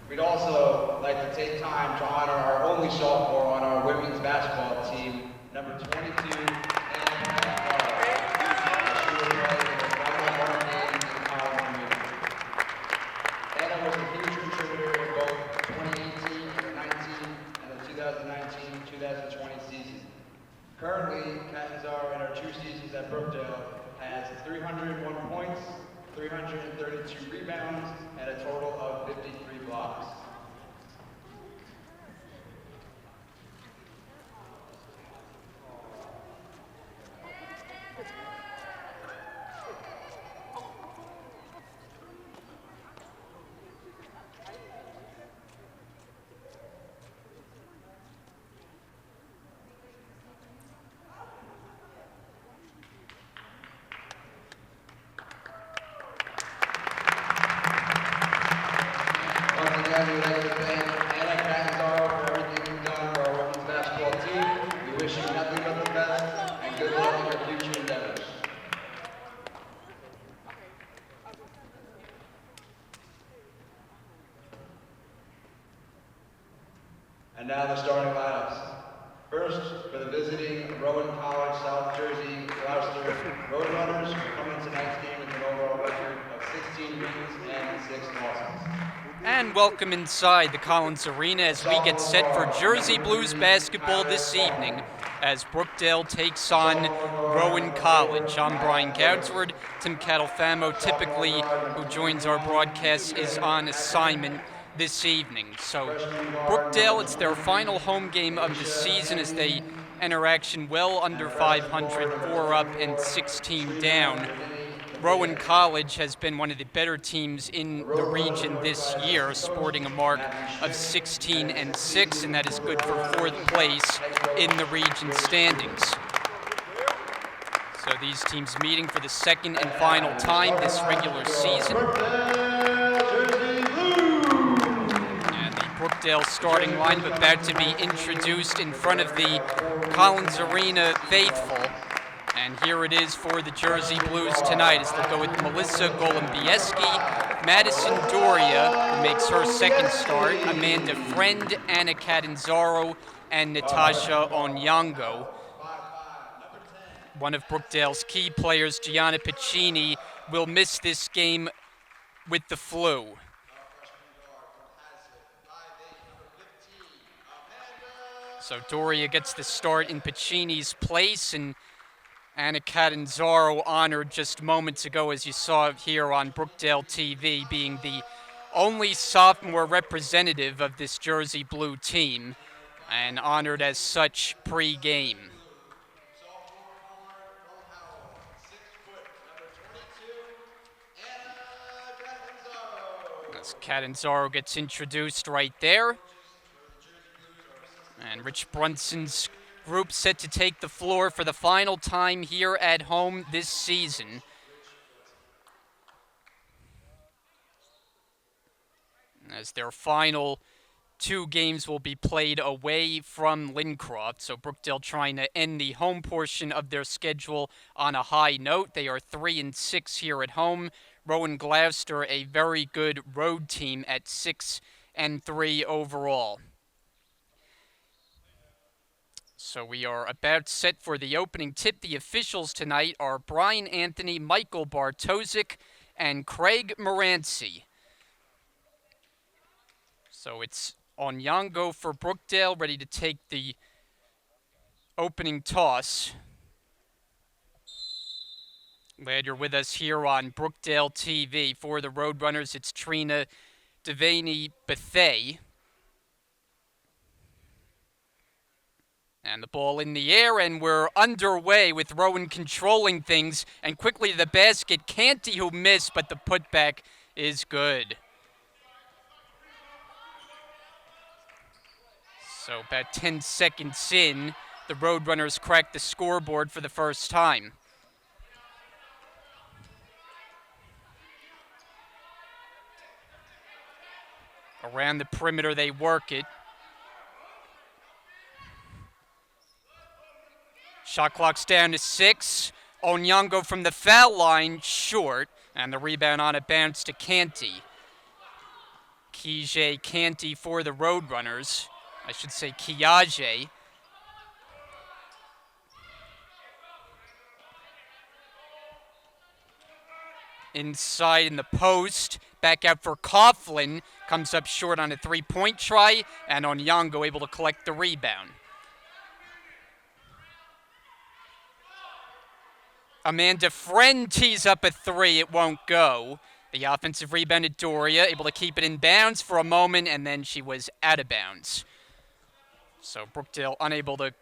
We'd also like to take time to honor our only sophomore on our women's basketball team, number 22, Anna Carr. She will play in her final home game in college community. Anna was a huge contributor in both 2018-19 and the 2019-2020 season. Currently, Catanzaro in her 2 seasons at Brookdale has 301 points, 332 rebounds, and a total of 53 blocks. Once again, we'd like to thank Anna Catanzaro for everything you've done for our women's basketball team. We wish you nothing but the best and good luck in your future endeavors. And now the starting lineups. First, for the visiting Rowan College, South Jersey, Gloucester Roadrunners, who come in tonight's game with an overall record of 16 wins and 6 losses. And welcome inside the Collins Arena as we get set for Jersey Blues basketball this evening as Brookdale takes on Rowan College. I'm Brian Goudsward. Tim Catalfamo, typically, who joins our broadcast, is on assignment this evening. So Brookdale, it's their final home game of the season as they enter action well under 500, 4 up and 16 down. Rowan College has been one of the better teams in the region this year, sporting a mark of 16-6, and that is good for 4th place in the region standings. So these teams meeting for the second and final time this regular season. And the Brookdale starting lineup about to be introduced in front of the Collins Arena faithful. And here it is for the Jersey Blues tonight as they'll go with Melissa Golombieski, Madison Doria, who makes her second start, Amanda Friend, Anna Catanzaro, and Natasha Onyango. One of Brookdale's key players, Gianna Piccini, will miss this game with the flu. So Doria gets the start in Piccini's place, and Anna Catanzaro honored just moments ago, as you saw here on Brookdale TV, being the only sophomore representative of this Jersey Blue team, and honored as such pre-game. As Catanzaro gets introduced right there. And Rich Brunson's group set to take the floor for the final time here at home this season. As their final 2 games will be played away from Lincroft, so Brookdale trying to end the home portion of their schedule on a high note. They are 3-6 here at home. Rowan Gloucester, a very good road team at 6-3 overall. So we are about set for the opening tip. The officials tonight are Brian Anthony, Michael Bartosik, and Craig Moranci. So it's Onyango for Brookdale, ready to take the opening toss. Glad you're with us here on Brookdale TV. For the Roadrunners, it's Trina Devaney-Bethay. And the ball in the air, and we're underway with Rowan controlling things. And quickly to the basket, Canty who missed, but the putback is good. So about 10 seconds in, the Roadrunners cracked the scoreboard for the first time. Around the perimeter, they work it. Shot clock's down to 6. Onyango from the foul line, short. And the rebound on a bounce to Canty. Kijay Canty for the Roadrunners. I should say Kiaje. Inside in the post, back out for Coughlin, comes up short on a three-point try, and Onyango able to collect the rebound. Amanda Friend tees up a three, it won't go. The offensive rebound at Doria, able to keep it in bounds for a moment, and then she was out of bounds. So Brookdale unable to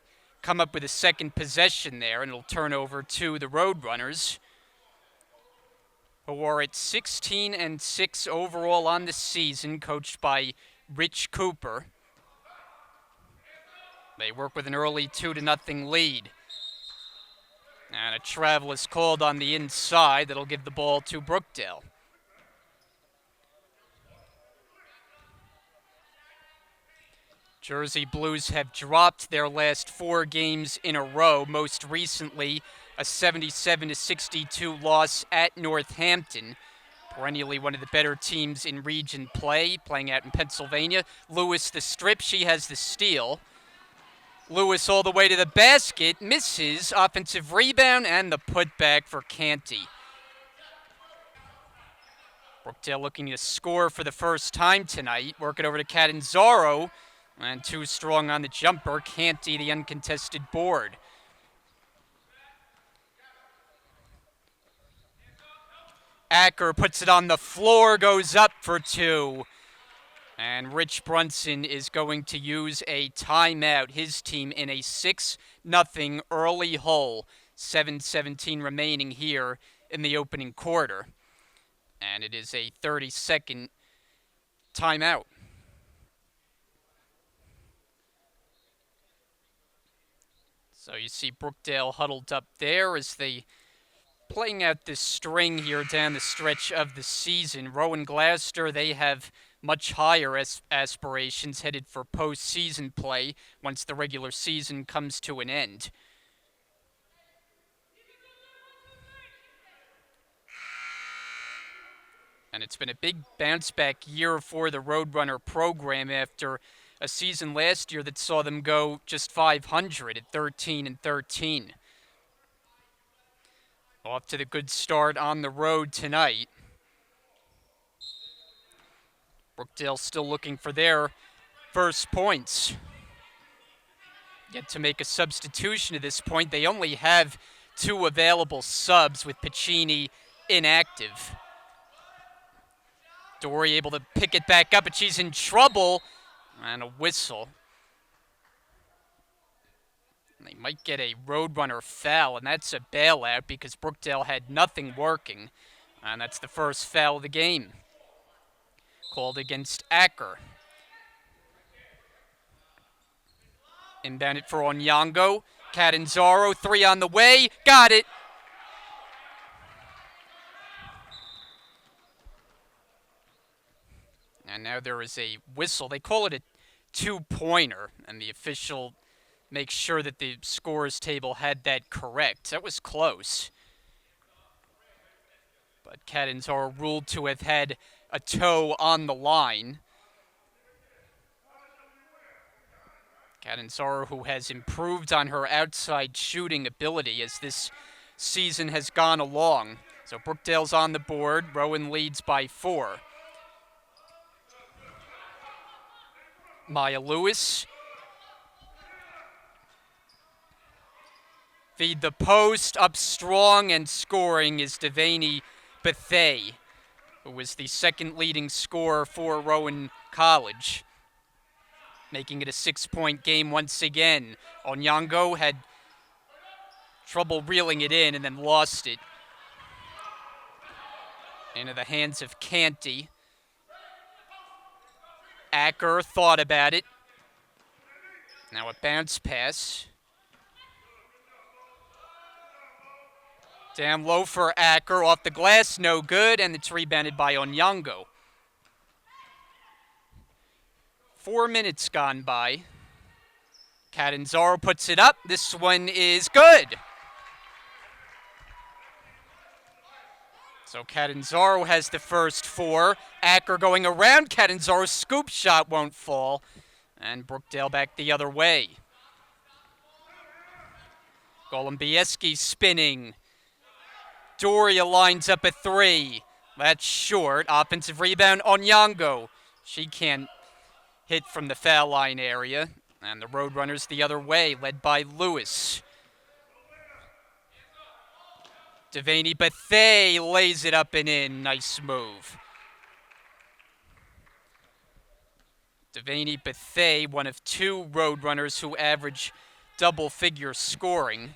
come up with a second possession there, and it'll turn over to the Roadrunners, who are at 16-6 overall on the season, coached by Rich Cooper. They work with an early 2-0 lead. And a travel is called on the inside that'll give the ball to Brookdale. Jersey Blues have dropped their last 4 games in a row, most recently a 77-62 loss at Northampton. Perennially one of the better teams in region play, playing out in Pennsylvania. Lewis the strip, she has the steal. Lewis all the way to the basket, misses, offensive rebound, and the putback for Canty. Brookdale looking to score for the first time tonight. Work it over to Catanzaro, and too strong on the jumper. Canty the uncontested board. Acker puts it on the floor, goes up for 2. And Rich Brunson is going to use a timeout. His team in a 6-0 early hole. 7:17 remaining here in the opening quarter. And it is a 30-second timeout. So you see Brookdale huddled up there as they playing out this string here down the stretch of the season. Rowan Gloucester, they have much higher aspirations headed for postseason play once the regular season comes to an end. And it's been a big bounce back year for the Roadrunner program after a season last year that saw them go just 500 at 13-13. Off to the good start on the road tonight. Brookdale still looking for their first points. Yet to make a substitution at this point. They only have 2 available subs with Piccini inactive. Dory able to pick it back up, but she's in trouble. And a whistle. They might get a Roadrunner foul, and that's a bailout because Brookdale had nothing working. And that's the first foul of the game. Called against Acker. Inbound it for Onyango. Catanzaro, 3 on the way. Got it. And now there is a whistle. They call it a 2-pointer, and the official makes sure that the scores table had that correct. That was close. But Catanzaro ruled to have had a toe on the line. Catanzaro, who has improved on her outside shooting ability as this season has gone along. So Brookdale's on the board. Rowan leads by 4. Maya Lewis. Feed the post, up strong and scoring is Devaney Bethea, who was the second leading scorer for Rowan College. Making it a 6-point game once again. Onyango had trouble reeling it in and then lost it into the hands of Canty. Acker thought about it. Now a bounce pass. Down low for Acker, off the glass, no good, and it's rebounded by Onyango. 4 minutes gone by. Catanzaro puts it up. This one is good. So Catanzaro has the first 4. Acker going around Catanzaro. Scoop shot won't fall. And Brookdale back the other way. Golumbieski spinning. Doria lines up a 3. That's short. Offensive rebound, Onyango. She can't hit from the foul line area. And the Roadrunners the other way, led by Lewis. Devaney Bethea lays it up and in. Nice move. Devaney Bethea, one of 2 Roadrunners who average double-figure scoring.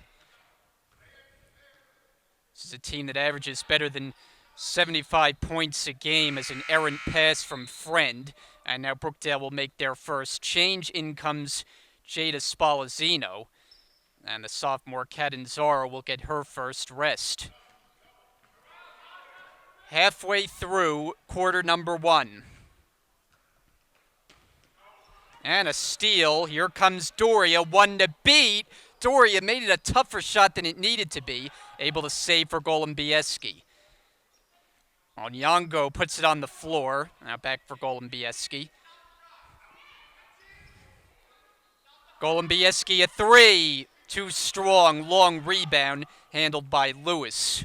This is a team that averages better than 75 points a game as an errant pass from Friend. And now Brookdale will make their first change. In comes Jada Spalazzino. And the sophomore Catanzaro will get her first rest. Halfway through quarter number 1. And a steal. Here comes Doria, 1 to beat. Doria made it a tougher shot than it needed to be. Able to save for Golumbieski. Onyango puts it on the floor. Now back for Golumbieski. Golumbieski a 3. Too strong, long rebound handled by Lewis.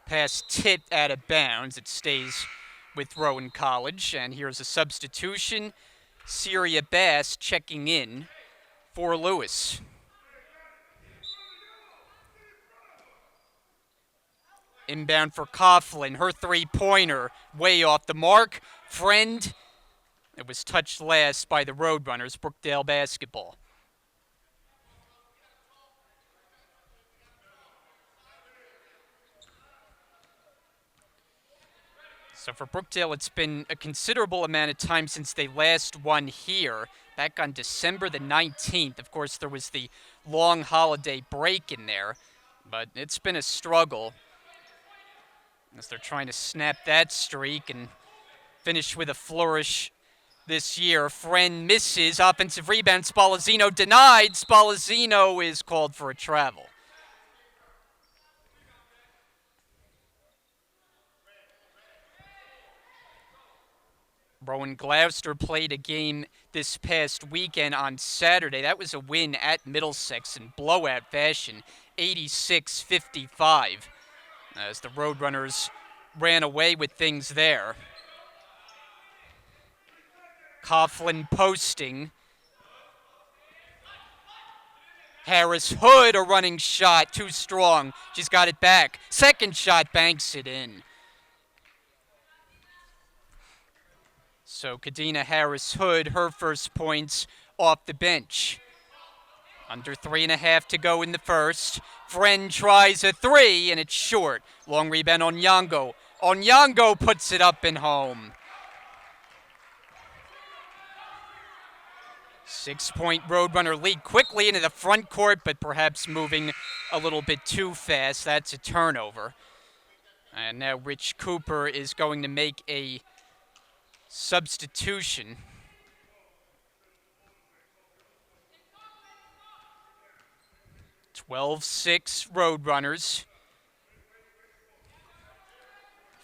Pass tipped out of bounds. It stays with Rowan College. And here's a substitution. Syria Bass checking in for Lewis. Inbound for Coughlin. Her 3-pointer way off the mark. Friend. It was touched last by the Roadrunners. Brookdale basketball. So for Brookdale, it's been a considerable amount of time since they last won here, back on December the 19th. Of course, there was the long holiday break in there, but it's been a struggle as they're trying to snap that streak and finish with a flourish this year. Friend misses. Offensive rebound. Spalazzino denied. Spalazzino is called for a travel. Rowan Gloucester played a game this past weekend on Saturday. That was a win at Middlesex in blowout fashion, 86-55, as the Roadrunners ran away with things there. Coughlin posting. Harris Hood, a running shot, too strong. She's got it back. Second shot, banks it in. So Kadena Harris Hood, her first points off the bench. Under 3.5 to go in the first. Friend tries a 3, and it's short. Long rebound on Onyango. Onyango puts it up and home. 6-point Roadrunner lead quickly into the front court, but perhaps moving a little bit too fast. That's a turnover. And now Rich Cooper is going to make a substitution. (12-6) Roadrunners.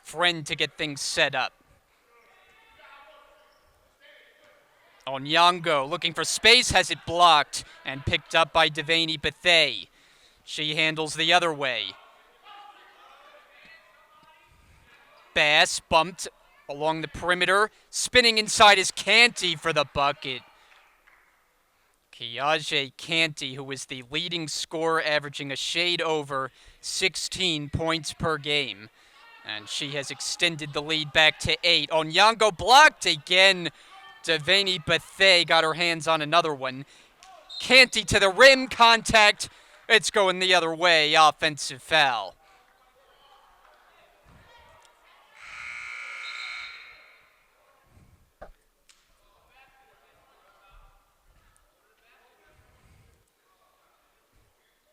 Friend to get things set up. Onyango looking for space, has it blocked and picked up by Devaney Bethea. She handles the other way. Bass bumped along the perimeter. Spinning inside is Canty for the bucket. Kiaje Canty, who is the leading scorer, averaging a shade over 16 points per game. And she has extended the lead back to 8. Onyango blocked again. Devaney Bethea got her hands on another one. Canty to the rim, contact. It's going the other way, offensive foul.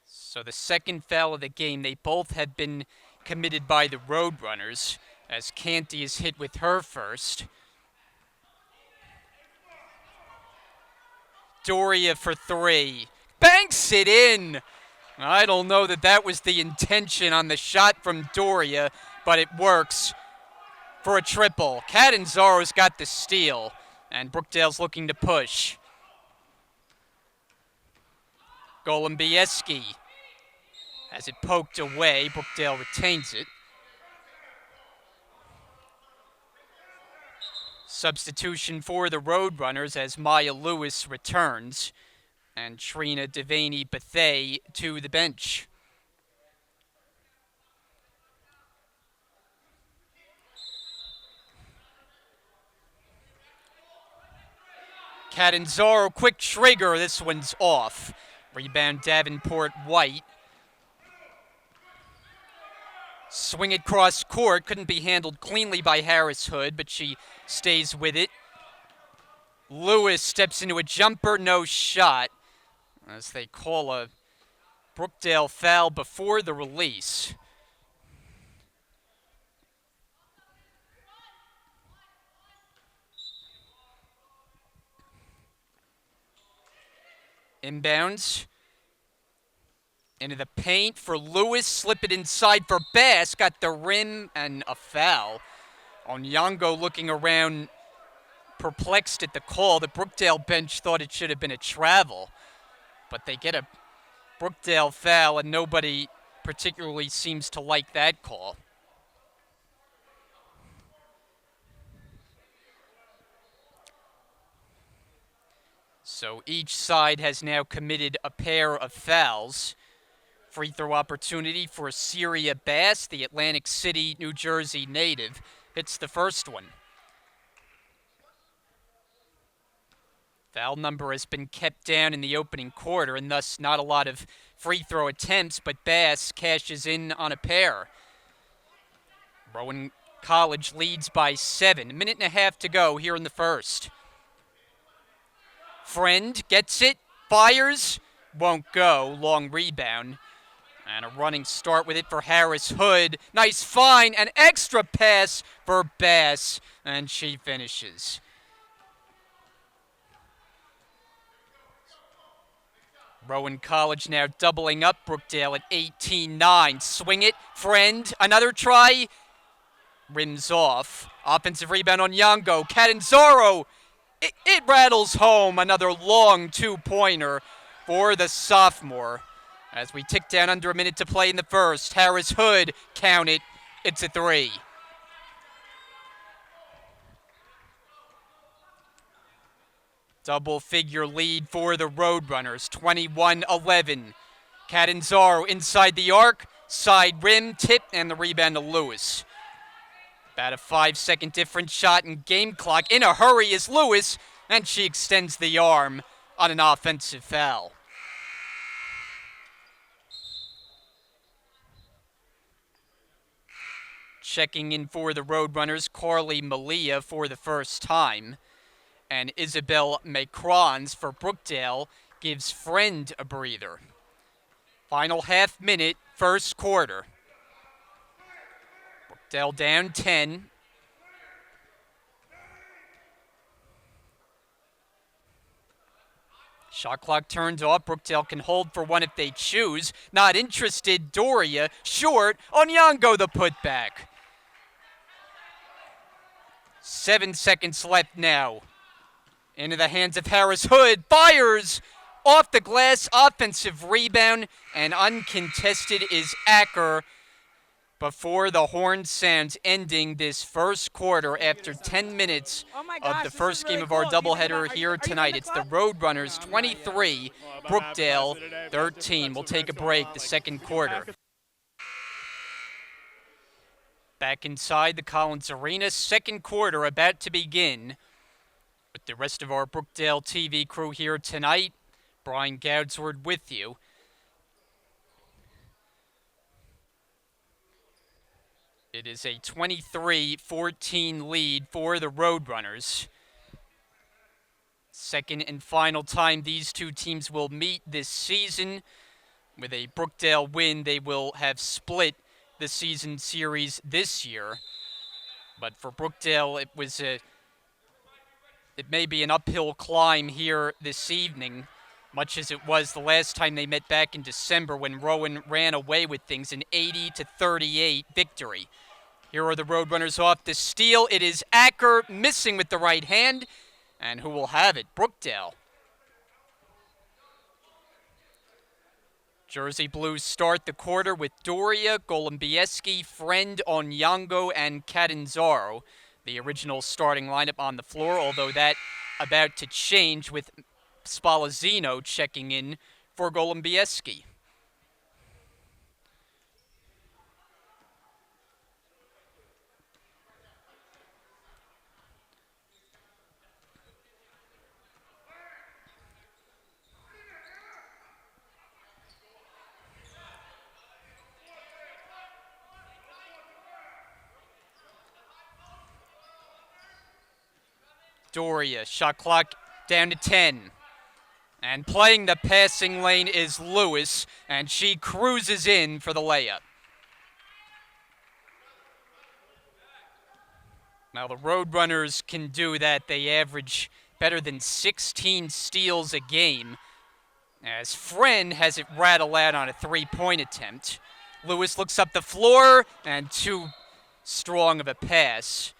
So the second foul of the game, they both have been committed by the Roadrunners, as Canty is hit with her first. Doria for 3. Banks it in. I don't know that that was the intention on the shot from Doria, but it works for a triple. Catanzaro's got the steal, and Brookdale's looking to push. Golombieski has it poked away. Brookdale retains it. Substitution for the Roadrunners as Maya Lewis returns, and Trina Devaney Bethay to the bench. Catanzaro, quick trigger. This one's off. Rebound Davenport White. Swing it cross court. Couldn't be handled cleanly by Harris Hood, but she stays with it. Lewis steps into a jumper, no shot, as they call a Brookdale foul before the release. Inbounds. Into the paint for Lewis. Slip it inside for Bass. Got the rim and a foul. Onyango looking around, perplexed at the call. The Brookdale bench thought it should have been a travel. But they get a Brookdale foul, and nobody particularly seems to like that call. So each side has now committed a pair of fouls. Free throw opportunity for Syria Bass, the Atlantic City, New Jersey native. Hits the first one. Foul number has been kept down in the opening quarter, and thus not a lot of free throw attempts, but Bass cashes in on a pair. Rowan College leads by 7. A minute and a half to go here in the first. Friend gets it, fires, won't go, long rebound. And a running start with it for Harris Hood. Nice find, an extra pass for Bass, and she finishes. Rowan College now doubling up Brookdale at 18-9. Swing it, Friend, another try. Rims off. Offensive rebound on Onyango. Catanzaro. It rattles home. Another long two-pointer for the sophomore. As we tick down under a minute to play in the first. Harris Hood, count it. It's a 3. Double-figure lead for the Roadrunners, 21-11. Catanzaro inside the arc, side rim, tip, and the rebound to Lewis. About a 5-second difference shot in game clock. In a hurry is Lewis, and she extends the arm on an offensive foul. Checking in for the Roadrunners, Carly Malia for the first time. And Isabel Macrons for Brookdale gives Friend a breather. Final half minute, first quarter. Brookdale down 10. Shot clock turns off. Brookdale can hold for one if they choose. Not interested. Doria short. Onyango the putback. 7 seconds left now. Into the hands of Harris Hood. Fires off the glass. Offensive rebound. And uncontested is Acker before the horn sounds, ending this first quarter after 10 minutes of the first game of our doubleheader here tonight. It's the Roadrunners 23, Brookdale 13. We'll take a break, the second quarter. Back inside the Collins Arena, second quarter about to begin. With the rest of our Brookdale TV crew here tonight, Brian Goudsward with you. It is a 23-14 lead for the Roadrunners. Second and final time these two teams will meet this season. With a Brookdale win, they will have split the season series this year. But for Brookdale, it may be an uphill climb here this evening much as it was the last time they met back in December when Rowan ran away with things, an 80-38 victory. Here are the Roadrunners off the steal. It is Acker missing with the right hand, and who will have it? Brookdale. Jersey Blues start the quarter with Doria, Golombieski, Friend, Onyango, and Catanzaro. The original starting lineup on the floor, although that about to change with Spalazzino checking in for Golombieski. Doria, shot clock down to 10. And playing the passing lane is Lewis, and she cruises in for the layup. Now the Roadrunners can do that. They average better than 16 steals a game, as Friend has it rattle out on a three-point attempt. Lewis looks up the floor, and too strong of a pass.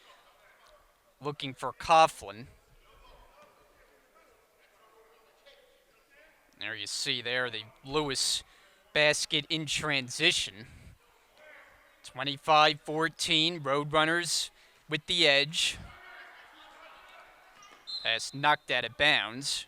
Looking for Coughlin. There you see there the Lewis basket in transition. 25-14, Roadrunners with the edge. Pass knocked out of bounds.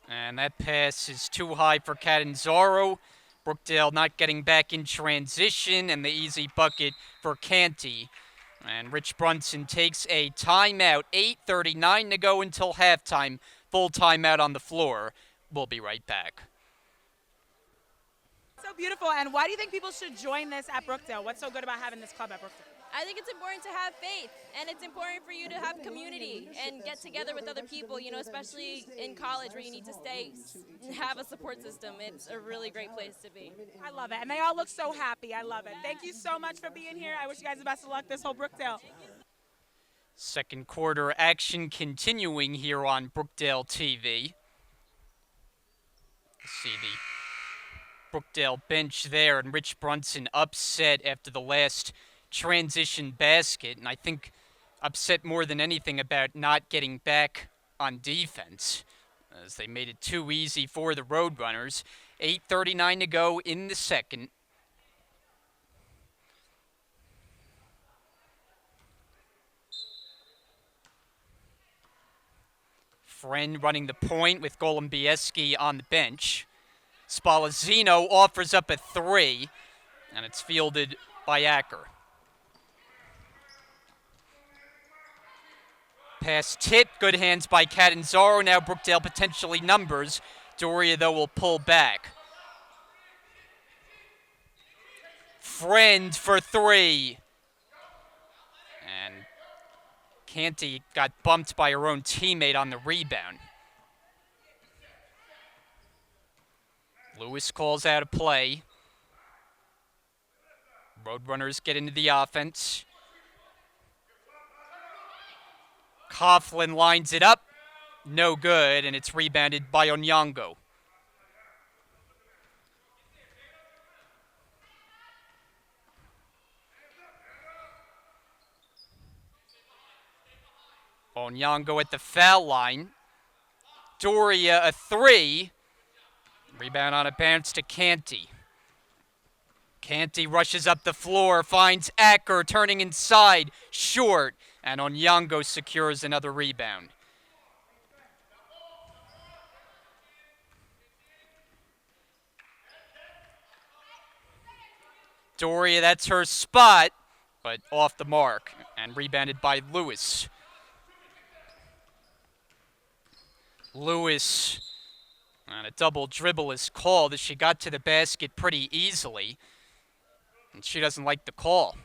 And that pass is too high for Catanzaro. Brookdale not getting back in transition, and the easy bucket for Canty. And Rich Brunson takes a timeout. 8:39 to go until halftime. Full timeout on the floor. We'll be right back. So beautiful. And why do you think people should join this at Brookdale? What's so good about having this club at Brookdale? I think it's important to have faith, and it's important for you to have community and get together with other people, you know, especially in college where you need to have a support system. It's a really great place to be. I love it. And they all look so happy. I love it. Thank you so much for being here. I wish you guys the best of luck this whole Brookdale. Second quarter action continuing here on Brookdale TV. See the Brookdale bench there, and Rich Brunson upset after the last transition basket, and I think upset more than anything about not getting back on defense, as they made it too easy for the Roadrunners. 8:39 to go in the second. Friend running the point with Golombieski on the bench. Spalazzino offers up a three, and it's fielded by Acker. Pass tip, good hands by Catanzaro. Now Brookdale potentially numbers. Doria, though, will pull back. Friend for three. And Canty got bumped by her own teammate on the rebound. Lewis calls out a play. Roadrunners get into the offense. Coughlin lines it up. No good, and it's rebounded by Onyango. Onyango at the foul line. Doria a three. Rebound on a bounce to Canty. Canty rushes up the floor, finds Acker turning inside, short, and Onyango secures another rebound. Doria, that's her spot, but off the mark, and rebounded by Lewis. Lewis on a double dribble is called as she got to the basket pretty easily, and she doesn't like the call.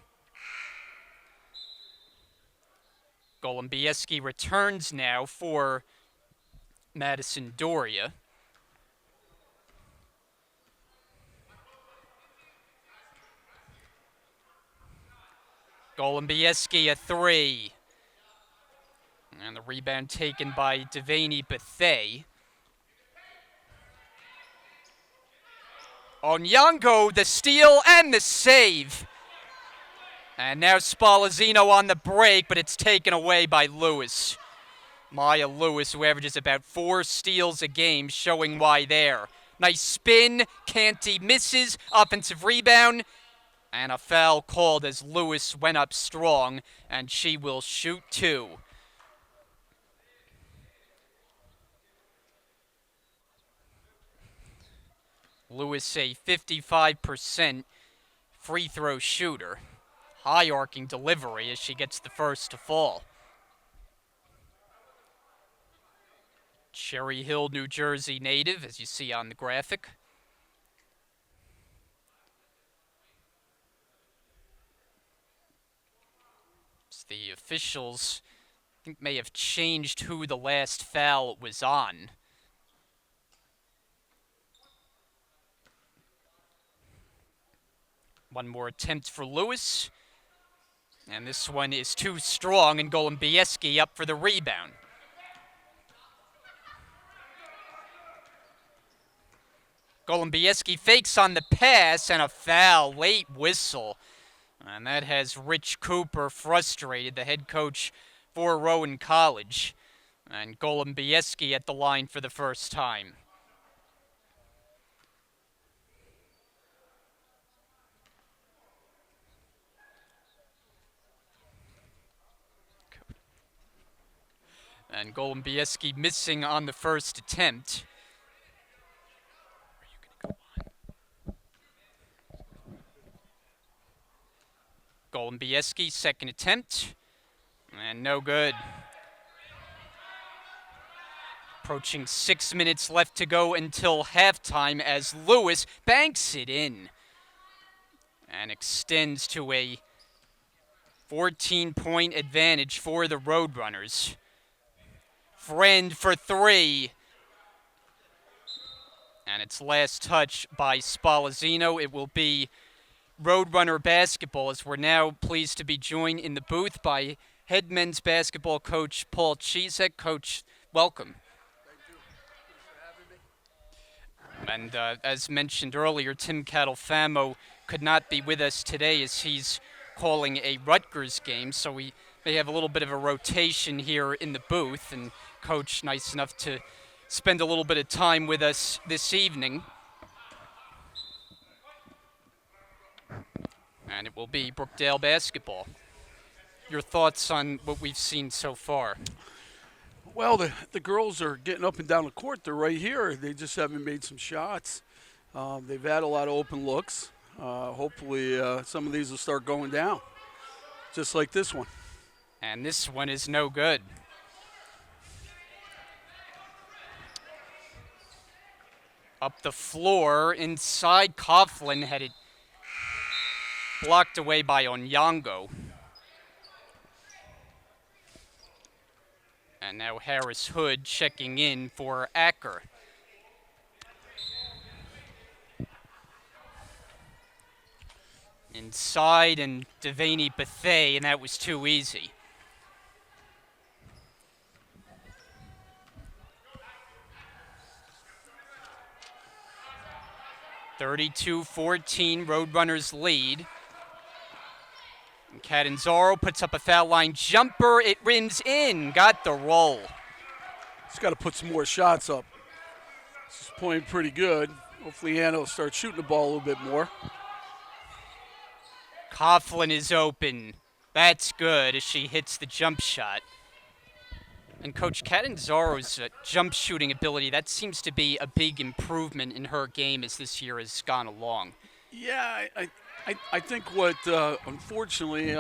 Golombieski returns now for Madison Doria. Golombieski a three. And the rebound taken by Devaney Bethea. Onyango, the steal and the save. And now Spallezzino on the break, but it's taken away by Lewis. Maya Lewis, who averages about 4 steals a game, showing why there. Nice spin, Canty misses, offensive rebound, and a foul called as Lewis went up strong, and she will shoot 2. Lewis a 55% free throw shooter. High arcing delivery as she gets the first to fall. Cherry Hill, New Jersey native, as you see on the graphic. The officials, I think, may have changed who the last foul was on. One more attempt for Lewis. And this one is too strong, and Golombieski up for the rebound. Golombieski fakes on the pass, and a foul, late whistle. And that has Rich Cooper frustrated, the head coach for Rowan College. And Golombieski at the line for the first time. And Golombieski missing on the first attempt. Golombieski, second attempt, and no good. Approaching 6 minutes left to go until halftime as Lewis banks it in and extends to a 14-point advantage for the Roadrunners. Friend for 3. And it's last touch by Spallezzino. It will be Roadrunner basketball, as we're now pleased to be joined in the booth by head men's basketball coach Paul Chizek. Coach, welcome. Thank you. And as mentioned earlier, Tim Catalfamo could not be with us today as he's calling a Rutgers game, so we may have a little bit of a rotation here in the booth, and Coach nice enough to spend a little bit of time with us this evening. And it will be Brookdale basketball. Your thoughts on what we've seen so far? Well, the girls are getting up and down the court. They're right here. They just haven't made some shots. They've had a lot of open looks. Hopefully some of these will start going down, just like this one. And this one is no good. Up the floor, inside Coughlin, had it blocked away by Onyango. And now Harris Hood checking in for Acker. Inside, and Devaney Bethea, and that was too easy. (32-14) Roadrunners lead. And Catanzaro puts up a foul line jumper. It rims in. Got the roll. He's got to put some more shots up. This is playing pretty good. Hopefully Hannah will start shooting the ball a little bit more. Coughlin is open. That's good as she hits the jump shot. And Coach Catanzaro's jump shooting ability, that seems to be a big improvement in her game as this year has gone along. Yeah, I think what, unfortunately,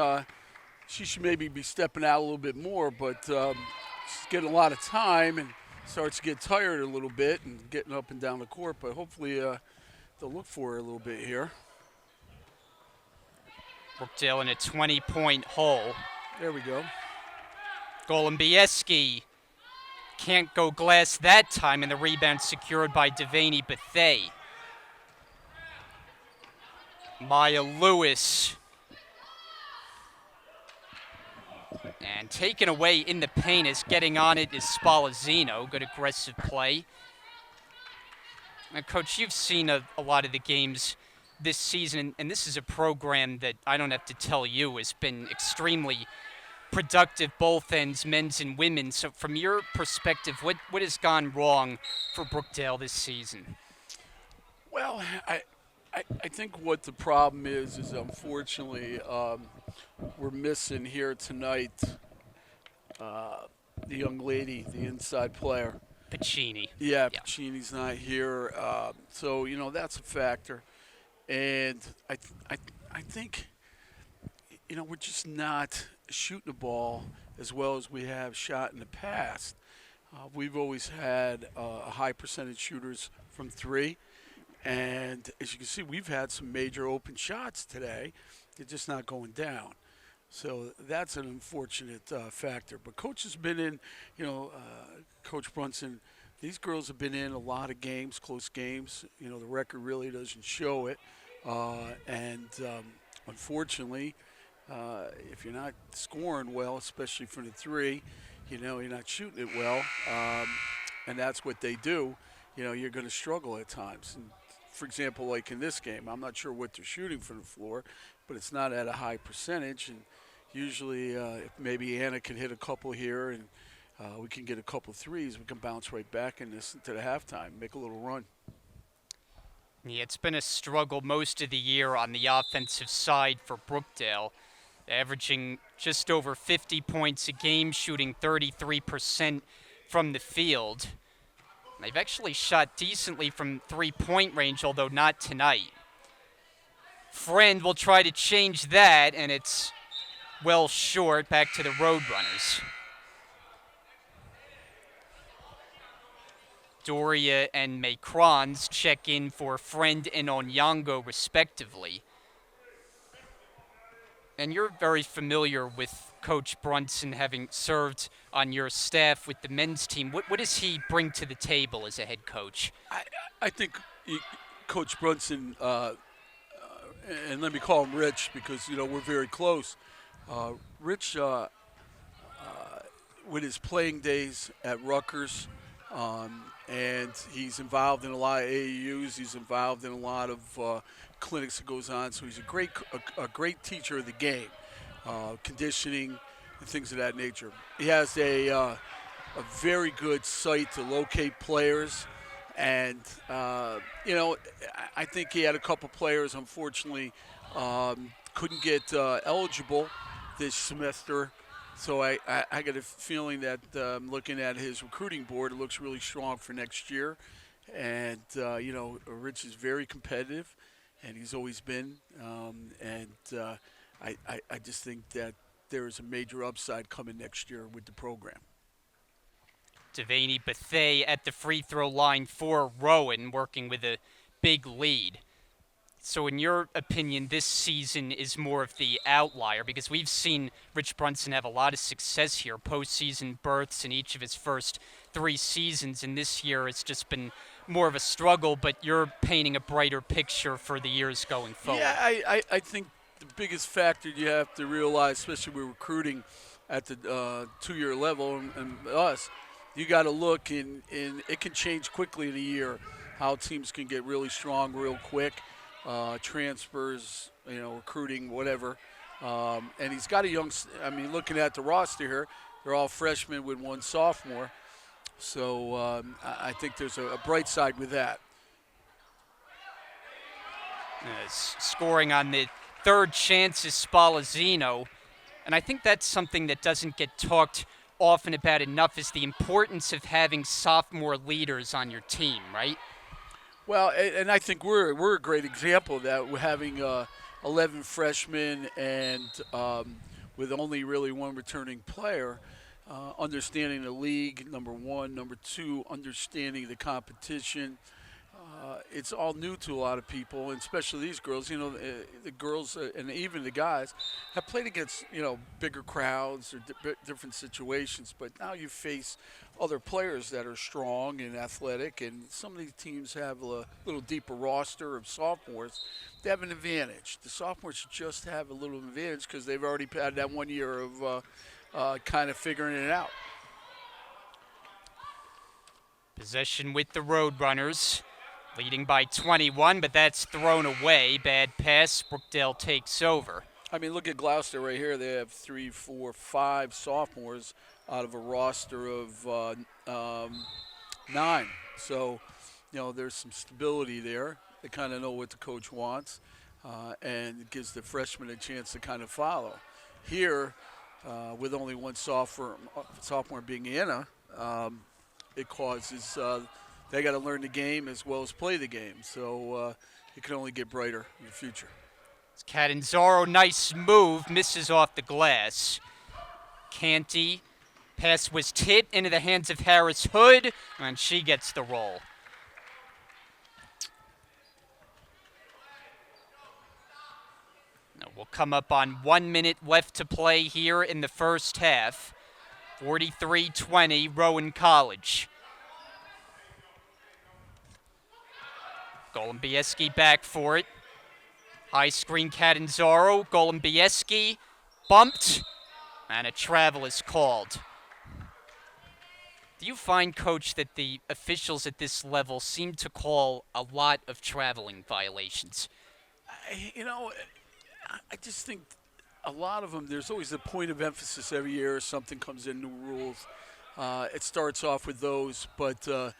she should maybe be stepping out a little bit more, but she's getting a lot of time and starts to get tired a little bit and getting up and down the court, but hopefully they'll look for her a little bit here. Brookdale in a 20-point hole. There we go. Golombieski can't go glass that time, and the rebound secured by Devaney Bethea. Maya Lewis. And taken away in the paint as getting on it is Spalazzino. Good aggressive play. Now, Coach, you've seen a lot of the games this season, and this is a program that I don't have to tell you has been extremely productive, both ends, men's and women's. So from your perspective, what has gone wrong for Brookdale this season? Well, I think what the problem is unfortunately we're missing here tonight the young lady, the inside player. Pacini. Yeah, Pacini's not here. So, that's a factor. And I think, we're just not shooting the ball as well as we have shot in the past. We've always had a high percentage shooters from three. And as you can see, we've had some major open shots today. They're just not going down. So that's an unfortunate factor. But Coach has been in, Coach Brunson, these girls have been in a lot of games, close games. The record really doesn't show it. Unfortunately, if you're not scoring well, especially from the three, you're not shooting it well, and that's what they do, you're going to struggle at times. And for example, like in this game, I'm not sure what they're shooting from the floor, but it's not at a high percentage. And usually if maybe Anna can hit a couple here and we can get a couple threes, we can bounce right back in this into the halftime, make a little run. Yeah, it's been a struggle most of the year on the offensive side for Brookdale, averaging just over 50 points a game, shooting 33% from the field. They've actually shot decently from three-point range, although not tonight. Friend will try to change that, and it's well short. Back to the Roadrunners. Doria and Macrons check in for Friend and Onyango, respectively. And you're very familiar with Coach Brunson, having served on your staff with the men's team. What does he bring to the table as a head coach? I think Coach Brunson, and let me call him Rich because, we're very close. Rich, with his playing days at Rutgers, and he's involved in a lot of AAUs. He's involved in a lot of clinics that goes on. So he's a great teacher of the game, conditioning and things of that nature. He has a very good sight to locate players. And, I think he had a couple players, unfortunately, couldn't get eligible this semester. So I got a feeling that looking at his recruiting board, it looks really strong for next year. And, Rich is very competitive, and he's always been. I just think that there is a major upside coming next year with the program. Devaney Bethea at the free throw line for Rowan, working with a big lead. So in your opinion, this season is more of the outlier because we've seen Rich Brunson have a lot of success here, postseason berths in each of his first 3 seasons, and this year it's just been more of a struggle, but you're painting a brighter picture for the years going forward. Yeah, I think the biggest factor you have to realize, especially with recruiting at the 2-year level and us, you got to look, and it can change quickly in a year, how teams can get really strong real quick. Transfers, recruiting, whatever. And he's got a young, looking at the roster here, they're all freshmen with 1 sophomore. So I think there's a bright side with that. Scoring on the third chance is Spalazzino. And I think that's something that doesn't get talked often about enough, is the importance of having sophomore leaders on your team, right? Well, and I think we're a great example of that. We're having 11 freshmen and with only really 1 returning player, understanding the league, number 1. Number 2, understanding the competition. it's all new to a lot of people, and especially these girls. You know, the girls and even the guys have played against, you know, bigger crowds or different situations. But now you face other players that are strong and athletic, and some of these teams have a little deeper roster of sophomores. They have an advantage. The sophomores just have a little advantage because they've already had that 1 year of kind of figuring it out. Possession with the Roadrunners, leading by 21, but that's thrown away. Bad pass. Brookdale takes over. I mean, look at Gloucester right here. They have 3, 4, 5 sophomores out of a roster of 9. So, you know, there's some stability there. They kind of know what the coach wants, and it gives the freshmen a chance to kind of follow. Here, with only one sophomore being Anna, it causes they got to learn the game as well as play the game. So it can only get brighter in the future. It's Catanzaro, nice move, misses off the glass. Canty, pass was tipped into the hands of Harris Hood, and she gets the roll. Now we'll come up on 1 minute left to play here in the first half. 43-20, Rowan College. Golumbieski back for it. High screen Catanzaro. Golumbieski bumped, and a travel is called. Do you find, Coach, that the officials at this level seem to call a lot of traveling violations? I just think a lot of them, there's always a point of emphasis every year. Something comes in, new rules. It starts off with those. But the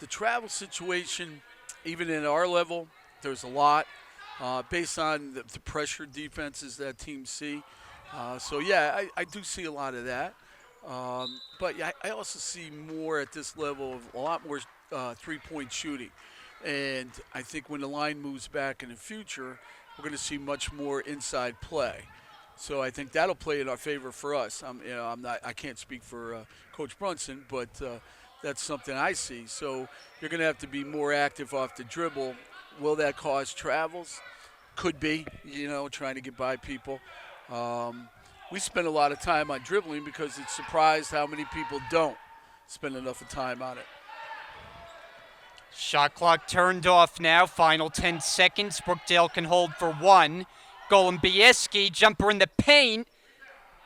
travel situation, even in our level, there's a lot based on the pressure defenses that teams see. So, yeah, I do see a lot of that. But yeah, I also see more at this level of a lot more three-point shooting. And I think when the line moves back in the future, we're going to see much more inside play. So I think that'll play in our favor for us. I can't speak for Coach Brunson, but that's something I see. So you're going to have to be more active off the dribble. Will that cause travels? Could be, trying to get by people. We spend a lot of time on dribbling because it's surprised how many people don't spend enough time on it. Shot clock turned off now. Final 10 seconds. Brookdale can hold for one. Golumbieski, jumper in the paint.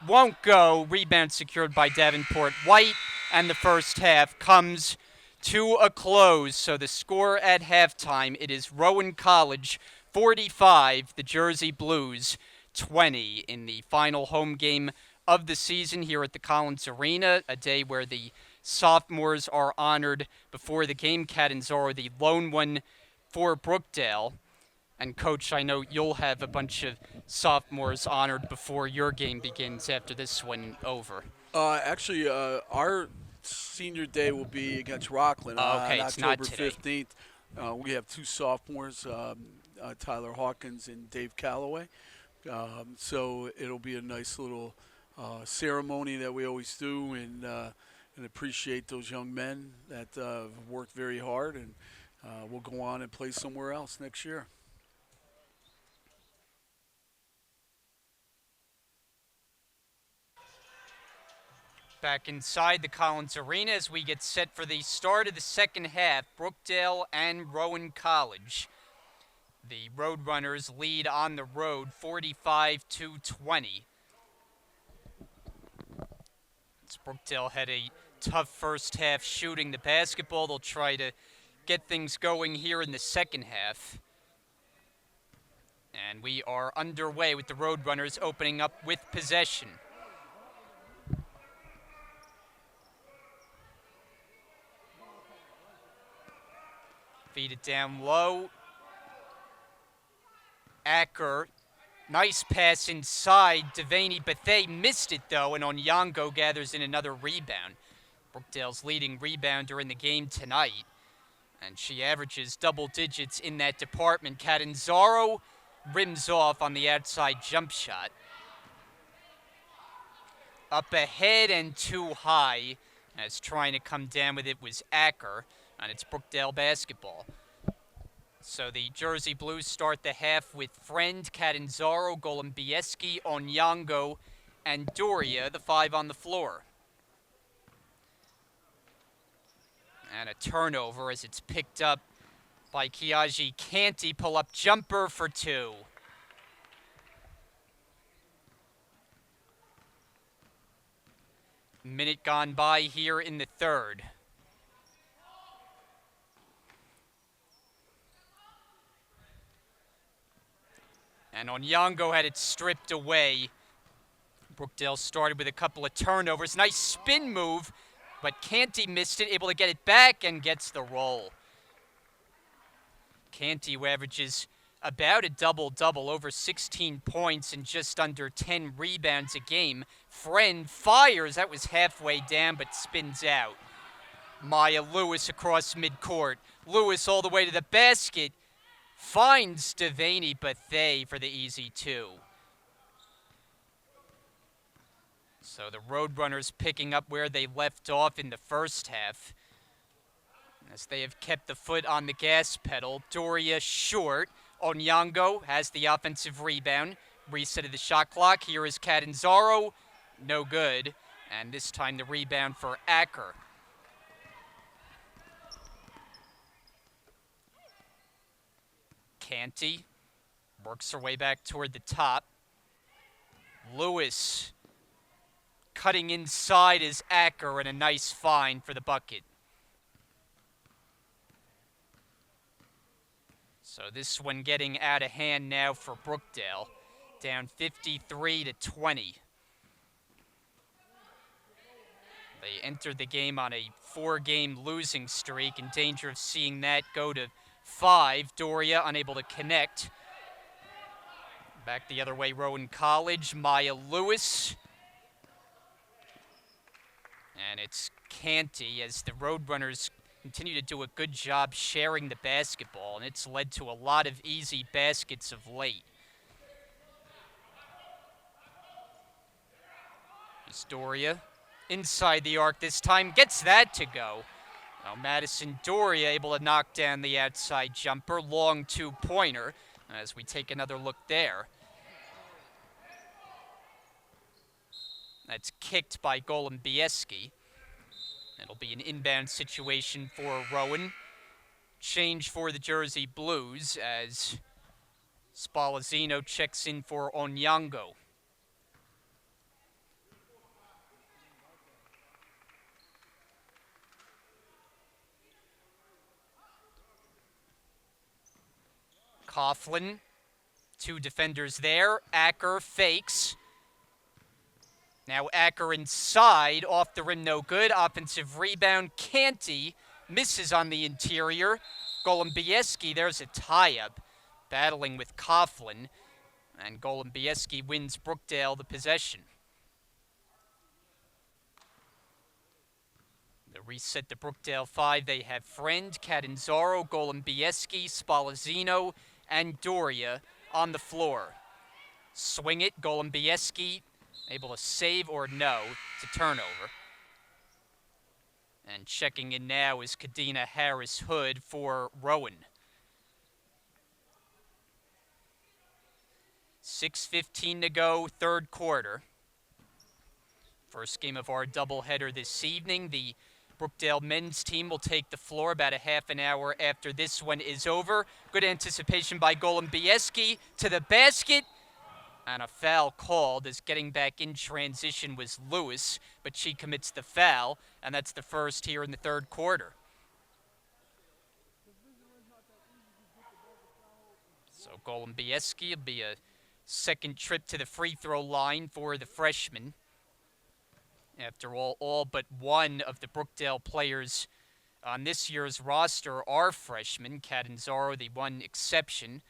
Won't go. Rebound secured by Davenport White. And the first half comes to a close. So the score at halftime, it is Rowan College 45, the Jersey Blues 20 in the final home game of the season here at the Collins Arena, a day where the sophomores are honored before the game. Catanzaro, the lone one for Brookdale. And, Coach, I know you'll have a bunch of sophomores honored before your game begins after this one over. Actually, our senior day will be against Rockland on October 15th. We have two sophomores, Tyler Hawkins and Dave Calloway. So it'll be a nice little ceremony that we always do, and appreciate those young men that have worked very hard, and we'll go on and play somewhere else next year. Back inside the Collins Arena as we get set for the start of the second half, Brookdale and Rowan College. The Roadrunners lead on the road 45-20. As Brookdale had a tough first half shooting the basketball, they'll try to get things going here in the second half. And we are underway with the Roadrunners opening up with possession. Feed it down low. Acker, nice pass inside. Devaney Bethea missed it though, and Onyango gathers in another rebound. Brookdale's leading rebounder in the game tonight, and she averages double digits in that department. Catanzaro rims off on the outside jump shot. Up ahead and too high, as trying to come down with it was Acker, and it's Brookdale basketball. So the Jersey Blues start the half with Friend, Catanzaro, Golombieski, Onyango, and Doria, the 5 on the floor. And a turnover as it's picked up by Kiaji Canty. Pull-up jumper for 2. Minute gone by here in the third. And Onyango had it stripped away. Brookdale started with a couple of turnovers. Nice spin move, but Canty missed it, able to get it back and gets the roll. Canty, who averages about a double-double, over 16 points and just under 10 rebounds a game. Friend fires, that was halfway down, but spins out. Maya Lewis across midcourt. Lewis all the way to the basket. Finds Devaney Bethea for the easy 2. So the Roadrunners picking up where they left off in the first half, as they have kept the foot on the gas pedal. Doria short. Onyango has the offensive rebound. Reset of the shot clock. Here is Catanzaro. No good. And this time the rebound for Acker. Canty works her way back toward the top. Lewis cutting inside is Acker, and a nice find for the bucket. So this one getting out of hand now for Brookdale, down 53-20. They entered the game on a 4-game losing streak, in danger of seeing that go to 5. Doria unable to connect. Back the other way, Rowan College. Maya Lewis. And it's Canty as the Roadrunners continue to do a good job sharing the basketball, and it's led to a lot of easy baskets of late. Doria inside the arc this time, gets that to go. Now Madison Doria able to knock down the outside jumper, long 2-pointer, as we take another look there. That's kicked by Golombieski. It'll be an inbound situation for Rowan. Change for the Jersey Blues as Spalazzino checks in for Onyango. Coughlin, 2 defenders there. Acker fakes. Now Acker inside, off the rim, no good. Offensive rebound. Canty misses on the interior. Golombieski, there's a tie-up, battling with Coughlin. And Golombieski wins Brookdale the possession. The reset to Brookdale 5, they have Friend, Catanzaro, Golombieski, Spalazzino, and Doria on the floor. Swing it, Golombieski able to save or no. It's a turnover. And checking in now is Kadena Harris-Hood for Rowan. 6:15 to go, third quarter. First game of our doubleheader this evening. The Brookdale men's team will take the floor about a half an hour after this one is over. Good anticipation by Golombieski to the basket. And a foul called, as getting back in transition was Lewis, but she commits the foul, and that's the first here in the third quarter. So Golombieski will be a second trip to the free throw line for the freshman. After all but one of the Brookdale players on this year's roster are freshmen. Catanzaro, the one exception.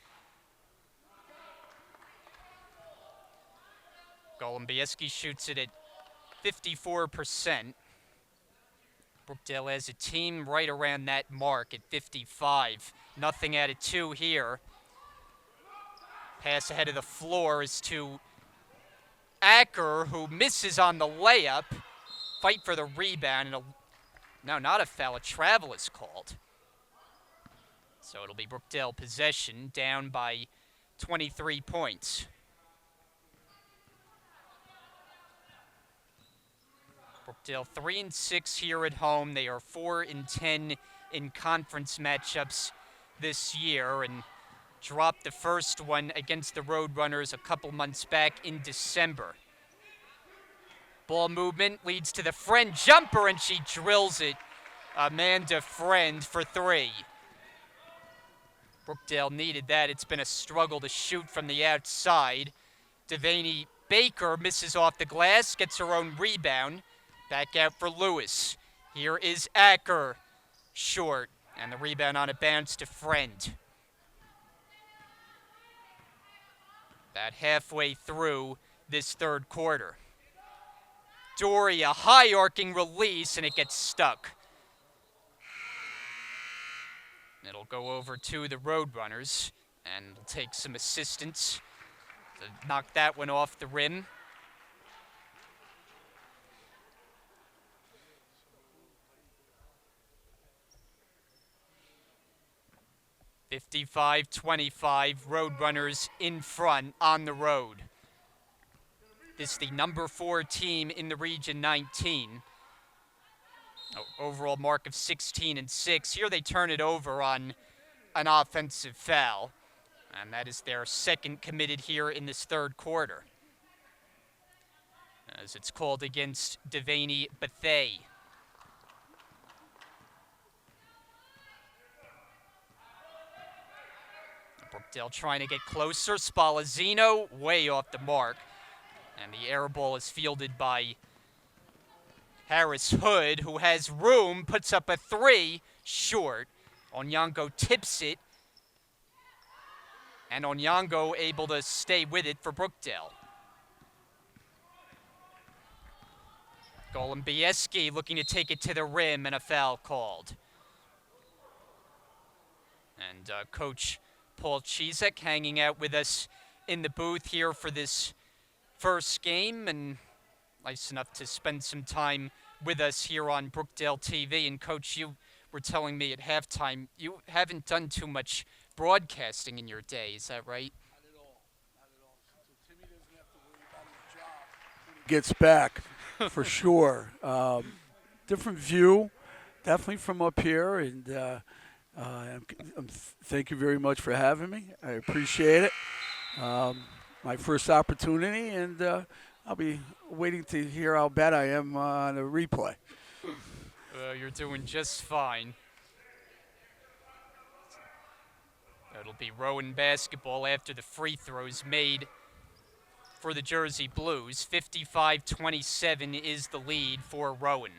Golombieski shoots it at 54%. Brookdale has a team right around that mark at 55. Nothing out of 2 here. Pass ahead of the floor is to Acker, who misses on the layup. Fight for the rebound. And no, not a foul. A travel is called. So it'll be Brookdale possession, down by 23 points. Brookdale 3-6 here at home. They are 4-10 in conference matchups this year, and dropped the first one against the Roadrunners a couple months back in December. Ball movement leads to the Friend jumper, and she drills it. Amanda Friend for 3. Brookdale needed that. It's been a struggle to shoot from the outside. Devaney Baker misses off the glass, gets her own rebound. Back out for Lewis. Here is Acker. Short, and the rebound on a bounce to Friend. About halfway through this third quarter. Dory, a high arcing release, and it gets stuck. It'll go over to the Roadrunners, and will take some assistance to knock that one off the rim. (55-25), Roadrunners in front on the road. This is the number 4 team in the Region 19. Overall mark of 16-6. Here they turn it over on an offensive foul, and that is their second committed here in this third quarter, as it's called against Devaney Bethay. Brookdale trying to get closer. Spalazzino way off the mark. And the air ball is fielded by Harris Hood, who has room, puts up a 3, short. Onyango tips it. And Onyango able to stay with it for Brookdale. Golombieski looking to take it to the rim, and a foul called. And Coach Paul Chizek hanging out with us in the booth here for this first game, and nice enough to spend some time with us here on Brookdale TV. And Coach, you were telling me at halftime you haven't done too much broadcasting in your day, is that right? Not at all. Not at all. So Timmy doesn't have to worry about his job when he gets back, for sure. Different view, definitely from up here, and thank you very much for having me. I appreciate it. My first opportunity, and I'll be waiting to hear how bad I am on a replay. You're doing just fine. It'll be Rowan basketball after the free throws made for the Jersey Blues. 55-27 is the lead for Rowan.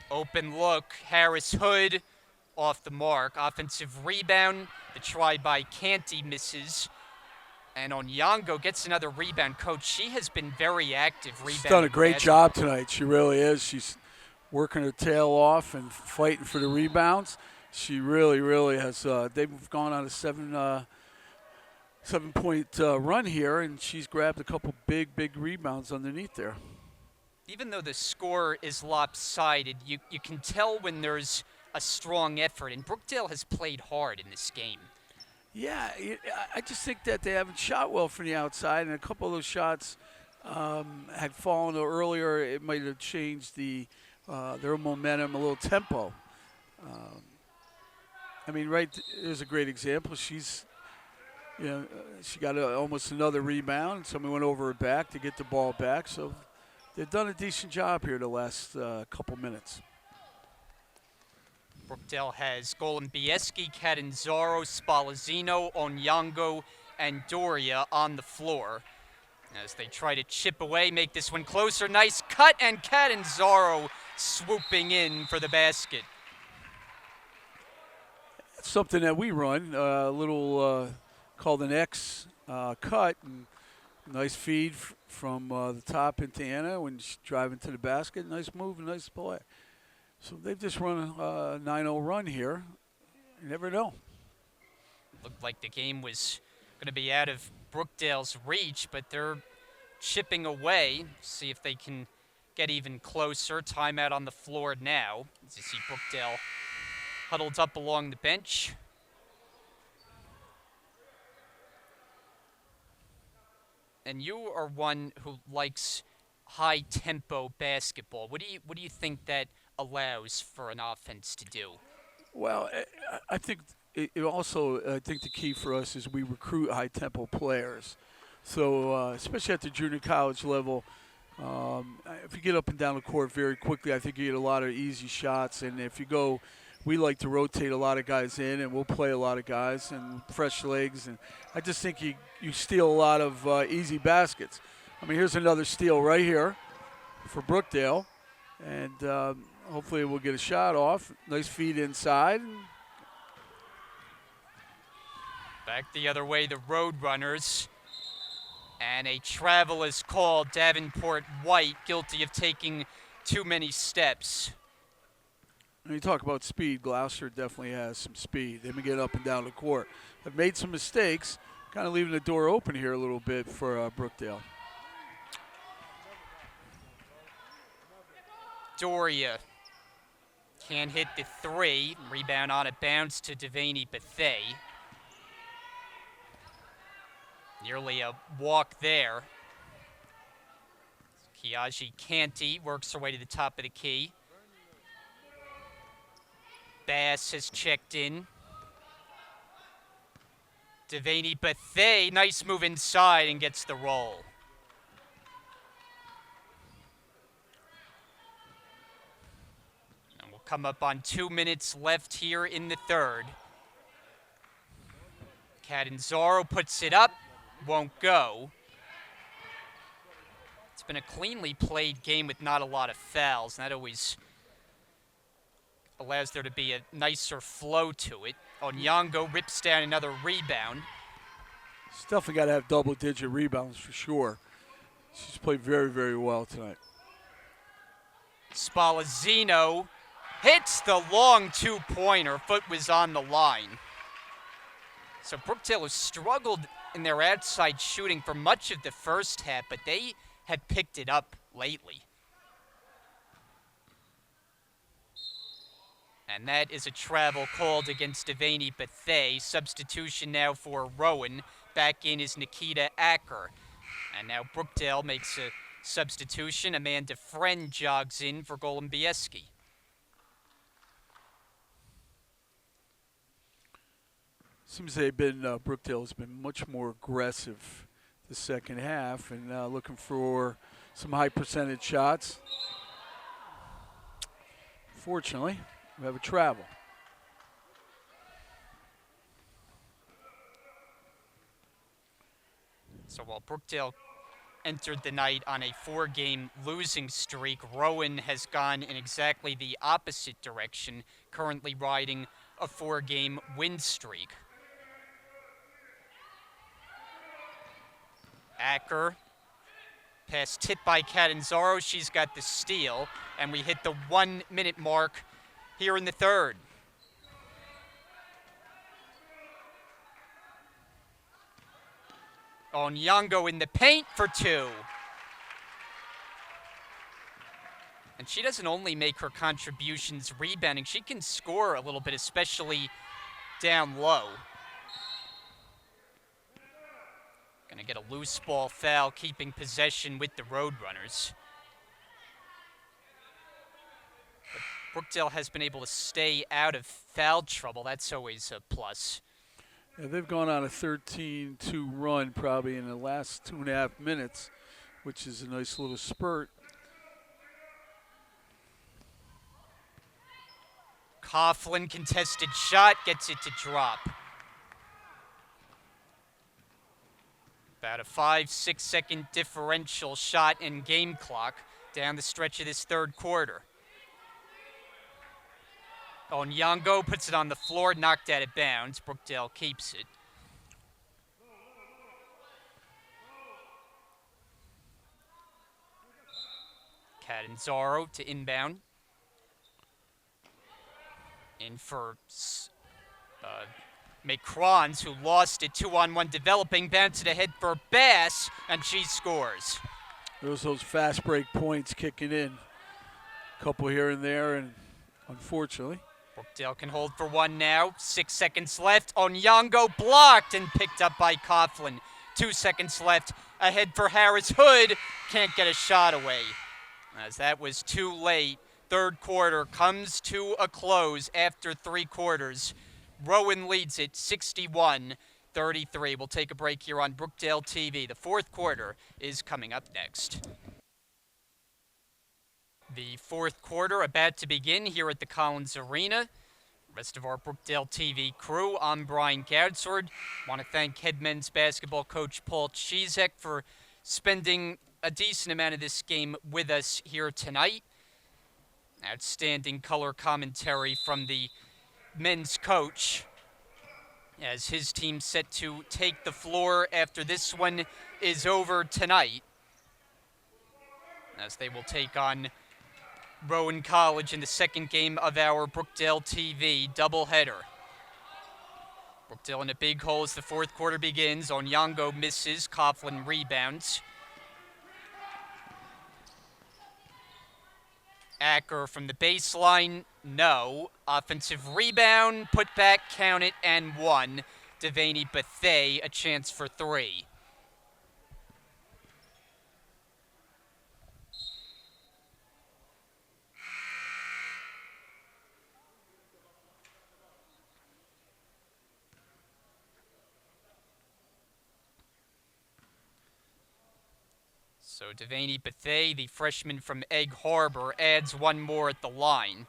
Open look, Harris Hood off the mark. Offensive rebound, the try by Canty misses. And Onyango gets another rebound. Coach, she has been very active rebounding. She's done a great job tonight. She really is. She's working her tail off and fighting for the rebounds. She really, really has. They've gone on a seven-point run here, and she's grabbed a couple big rebounds underneath there. Even though the score is lopsided, you can tell when there's a strong effort, and Brookdale has played hard in this game. Yeah, I just think that they haven't shot well from the outside, and a couple of those shots had fallen earlier. It might have changed their momentum, a little tempo. I mean, there's a great example. She's, she got almost another rebound. Somebody went over her back to get the ball back. So they've done a decent job here the last couple minutes. Brookdale has Golombieski, Catanzaro, Spalazzino, Onyango, and Doria on the floor as they try to chip away, make this one closer. Nice cut, and Catanzaro swooping in for the basket. That's something that we run, a little called an X cut. And nice feed from the top into Anna when she's driving to the basket. Nice move, nice play. So they've just run a 9-0 run here. You never know. Looked like the game was going to be out of Brookdale's reach, but they're chipping away. See if they can get even closer. Timeout on the floor now. As you see Brookdale huddled up along the bench. And you are one who likes high-tempo basketball. What do you think that allows for an offense to do? Well, I think it also, I think the key for us is we recruit high-tempo players. So especially at the junior college level, if you get up and down the court very quickly, I think you get a lot of easy shots. And if you go, we like to rotate a lot of guys in, and we'll play a lot of guys and fresh legs. And I just think you steal a lot of easy baskets. I mean, here's another steal right here for Brookdale. And hopefully we'll get a shot off. Nice feed inside. Back the other way, the Roadrunners. And a travel is called. Davenport White guilty of taking too many steps. When you talk about speed, Gloucester definitely has some speed. They've been getting up and down the court. They've made some mistakes, kind of leaving the door open here a little bit for Brookdale. Doria can't hit the three. Rebound on a bounce to Devaney Bethea. Nearly a walk there. Kiaji Canty works her way to the top of the key. Bass has checked in. Devaney Bethea, nice move inside and gets the roll. And we'll come up on 2 minutes left here in the third. Catanzaro puts it up. Won't go. It's been a cleanly played game with not a lot of fouls, and that always allows there to be a nicer flow to it. Onyango rips down another rebound. She's definitely got to have double-digit rebounds for sure. She's played very, very well tonight. Spalazzino hits the long two-pointer. Foot was on the line. So Brookdale has struggled in their outside shooting for much of the first half, but they had picked it up lately. And that is a travel called against Devaney Bethea. Substitution now for Rowan. Back in is Nikita Acker. And now Brookdale makes a substitution. Amanda Friend jogs in for Golubieski. Seems they've been, Brookdale's been much more aggressive the second half and looking for some high percentage shots. Fortunately, we have a travel. So while Brookdale entered the night on a 4-game losing streak, Rowan has gone in exactly the opposite direction, currently riding a 4-game win streak. Acker, pass tipped by Catanzaro. She's got the steal, and we hit the 1-minute mark here in the third. Onyango in the paint for two. And she doesn't only make her contributions rebounding, she can score a little bit, especially down low. Gonna get a loose ball foul, keeping possession with the Roadrunners. But Brookdale has been able to stay out of foul trouble. That's always a plus. Yeah, they've gone on a 13-2 run probably in the last 2.5 minutes, which is a nice little spurt. Coughlin contested shot, gets it to drop. About a 5-6 second differential shot in game clock down the stretch of this third quarter. Onyango puts it on the floor, knocked out of bounds. Brookdale keeps it. Catanzaro to inbound. In for Macrons, who lost it. 2-on-1 developing, bounced it ahead for Bass, and she scores. those fast break points kicking in. A couple here and there, and unfortunately. Brookdale can hold for one now. 6 seconds left. Onyango blocked and picked up by Coughlin. 2 seconds left. Ahead for Harris. Hood can't get a shot away, as that was too late. Third quarter comes to a close after 3 quarters. Rowan leads it 61-33. We'll take a break here on Brookdale TV. The fourth quarter is coming up next. The fourth quarter about to begin here at the Collins Arena. Rest of our Brookdale TV crew, I'm Brian Goudsword. Want to thank head men's basketball coach Paul Chizek for spending a decent amount of this game with us here tonight. Outstanding color commentary from the men's coach as his team set to take the floor after this one is over tonight, as they will take on Rowan College in the second game of our Brookdale TV doubleheader. Brookdale in a big hole as the fourth quarter begins. Onyango misses, Coughlin rebounds. Acker from the baseline, no. Offensive rebound, put back, count it, and one. Devaney Bethay, a chance for 3. So Devaney Bethay, the freshman from Egg Harbor, adds one more at the line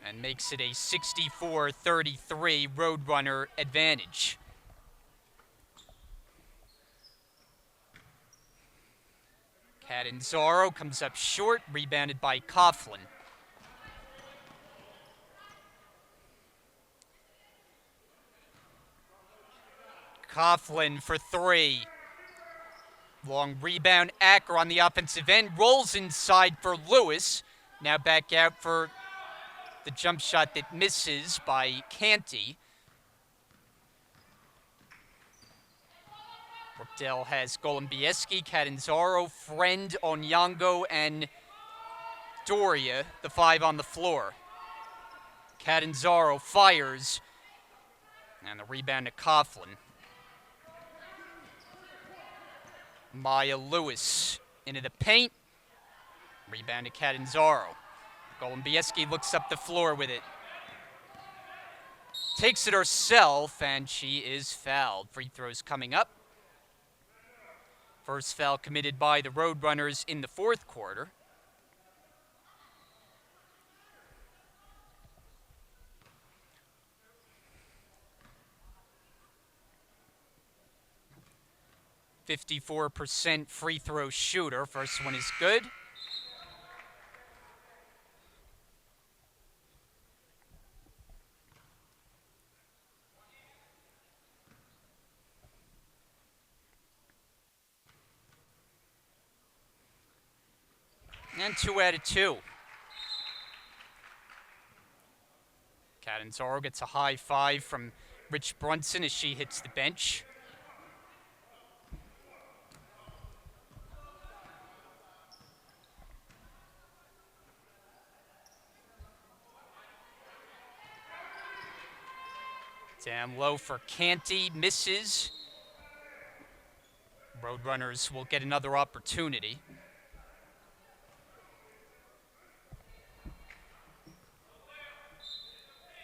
and makes it a 64-33 Roadrunner advantage. Catanzaro comes up short, rebounded by Coughlin. Coughlin for 3. Long rebound, Acker on the offensive end, rolls inside for Lewis. Now back out for the jump shot that misses by Canty. Brookdale has Golombieski, Catanzaro, Friend, Onyango, and Doria, the 5 on the floor. Catanzaro fires, and the rebound to Coughlin. Maya Lewis into the paint. Rebound to Catanzaro. Golombieski looks up the floor with it. Takes it herself, and she is fouled. Free throws coming up. First foul committed by the Roadrunners in the fourth quarter. .54% free throw shooter. First one is good. And 2 out of 2. Catanzaro gets a high 5 from Rich Brunson as she hits the bench. Down low for Canty, misses. Roadrunners will get another opportunity.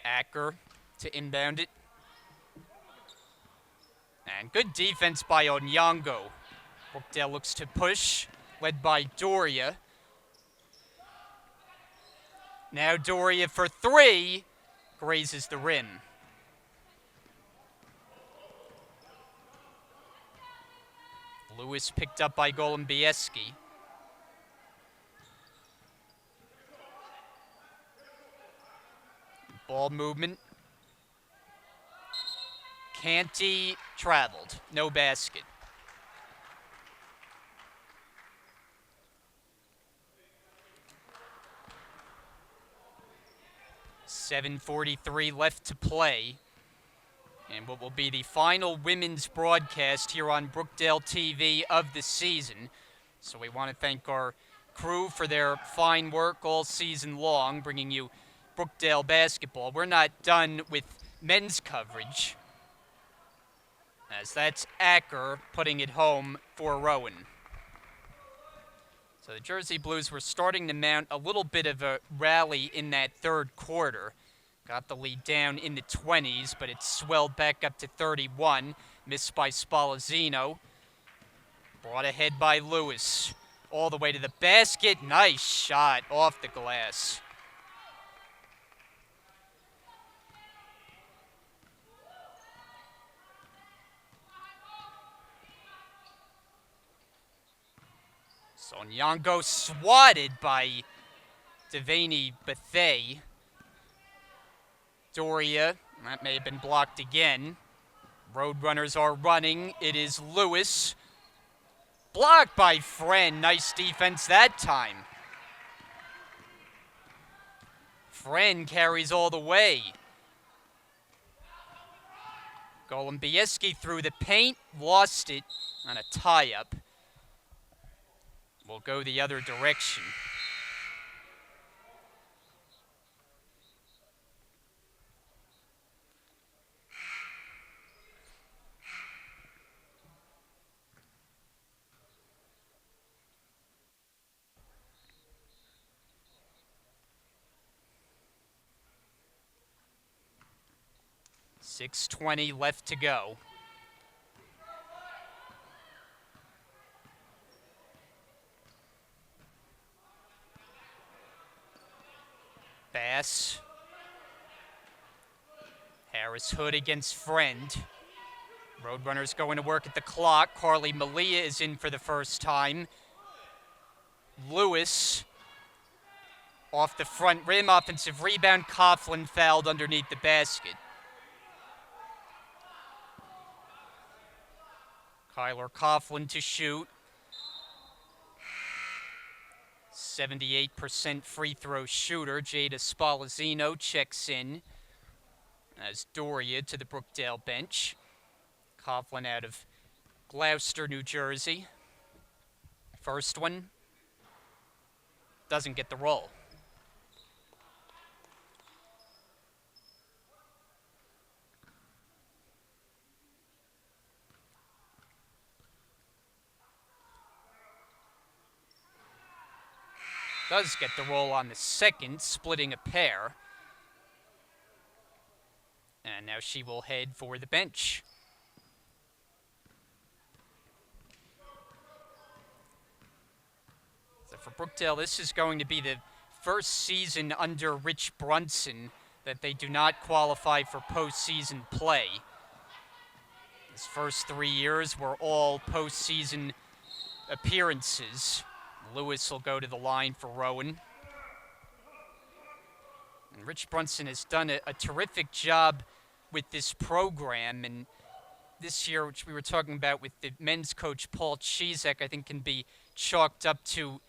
Acker to inbound it. And good defense by Onyango. Brookdale looks to push, led by Doria. Now Doria for 3, grazes the rim. Lewis picked up by Golombieski. Ball movement. Canty traveled. No basket. .743 left to play. and what will be the final women's broadcast here on Brookdale TV of the season. So we want to thank our crew for their fine work all season long, bringing you Brookdale basketball. We're not done with men's coverage, as that's Acker putting it home for Rowan. So the Jersey Blues were starting to mount a little bit of a rally in that third quarter. Got the lead down in the 20s, but it swelled back up to 31. Missed by Spalazzino. Brought ahead by Lewis. All the way to the basket. Nice shot off the glass. So Nyong'o swatted by Devaney Bethea. Doria, that may have been blocked again. Roadrunners are running. It is Lewis. Blocked by Friend. Nice defense that time. Friend carries all the way. Golombieski through the paint. Lost it on a tie-up. Will go the other direction. .6:20 left to go. Bass. Harris Hood against Friend. Roadrunners going to work at the clock. Carly Malia is in for the first time. Lewis off the front rim. Offensive rebound. Coughlin fouled underneath the basket. Kyler Coughlin to shoot. 78% free throw shooter. Jada Spalazzino checks in as Doria to the Brookdale bench. Coughlin out of Gloucester, New Jersey. First one doesn't get the roll. Does get the roll on the second, splitting a pair. And now she will head for the bench. So for Brookdale, this is going to be the first season under Rich Brunson that they do not qualify for postseason play. His first 3 years were all postseason appearances. Lewis will go to the line for Rowan. And Rich Brunson has done a terrific job with this program. And this year, which we were talking about with the men's coach, Paul Chizek, I think can be chalked up to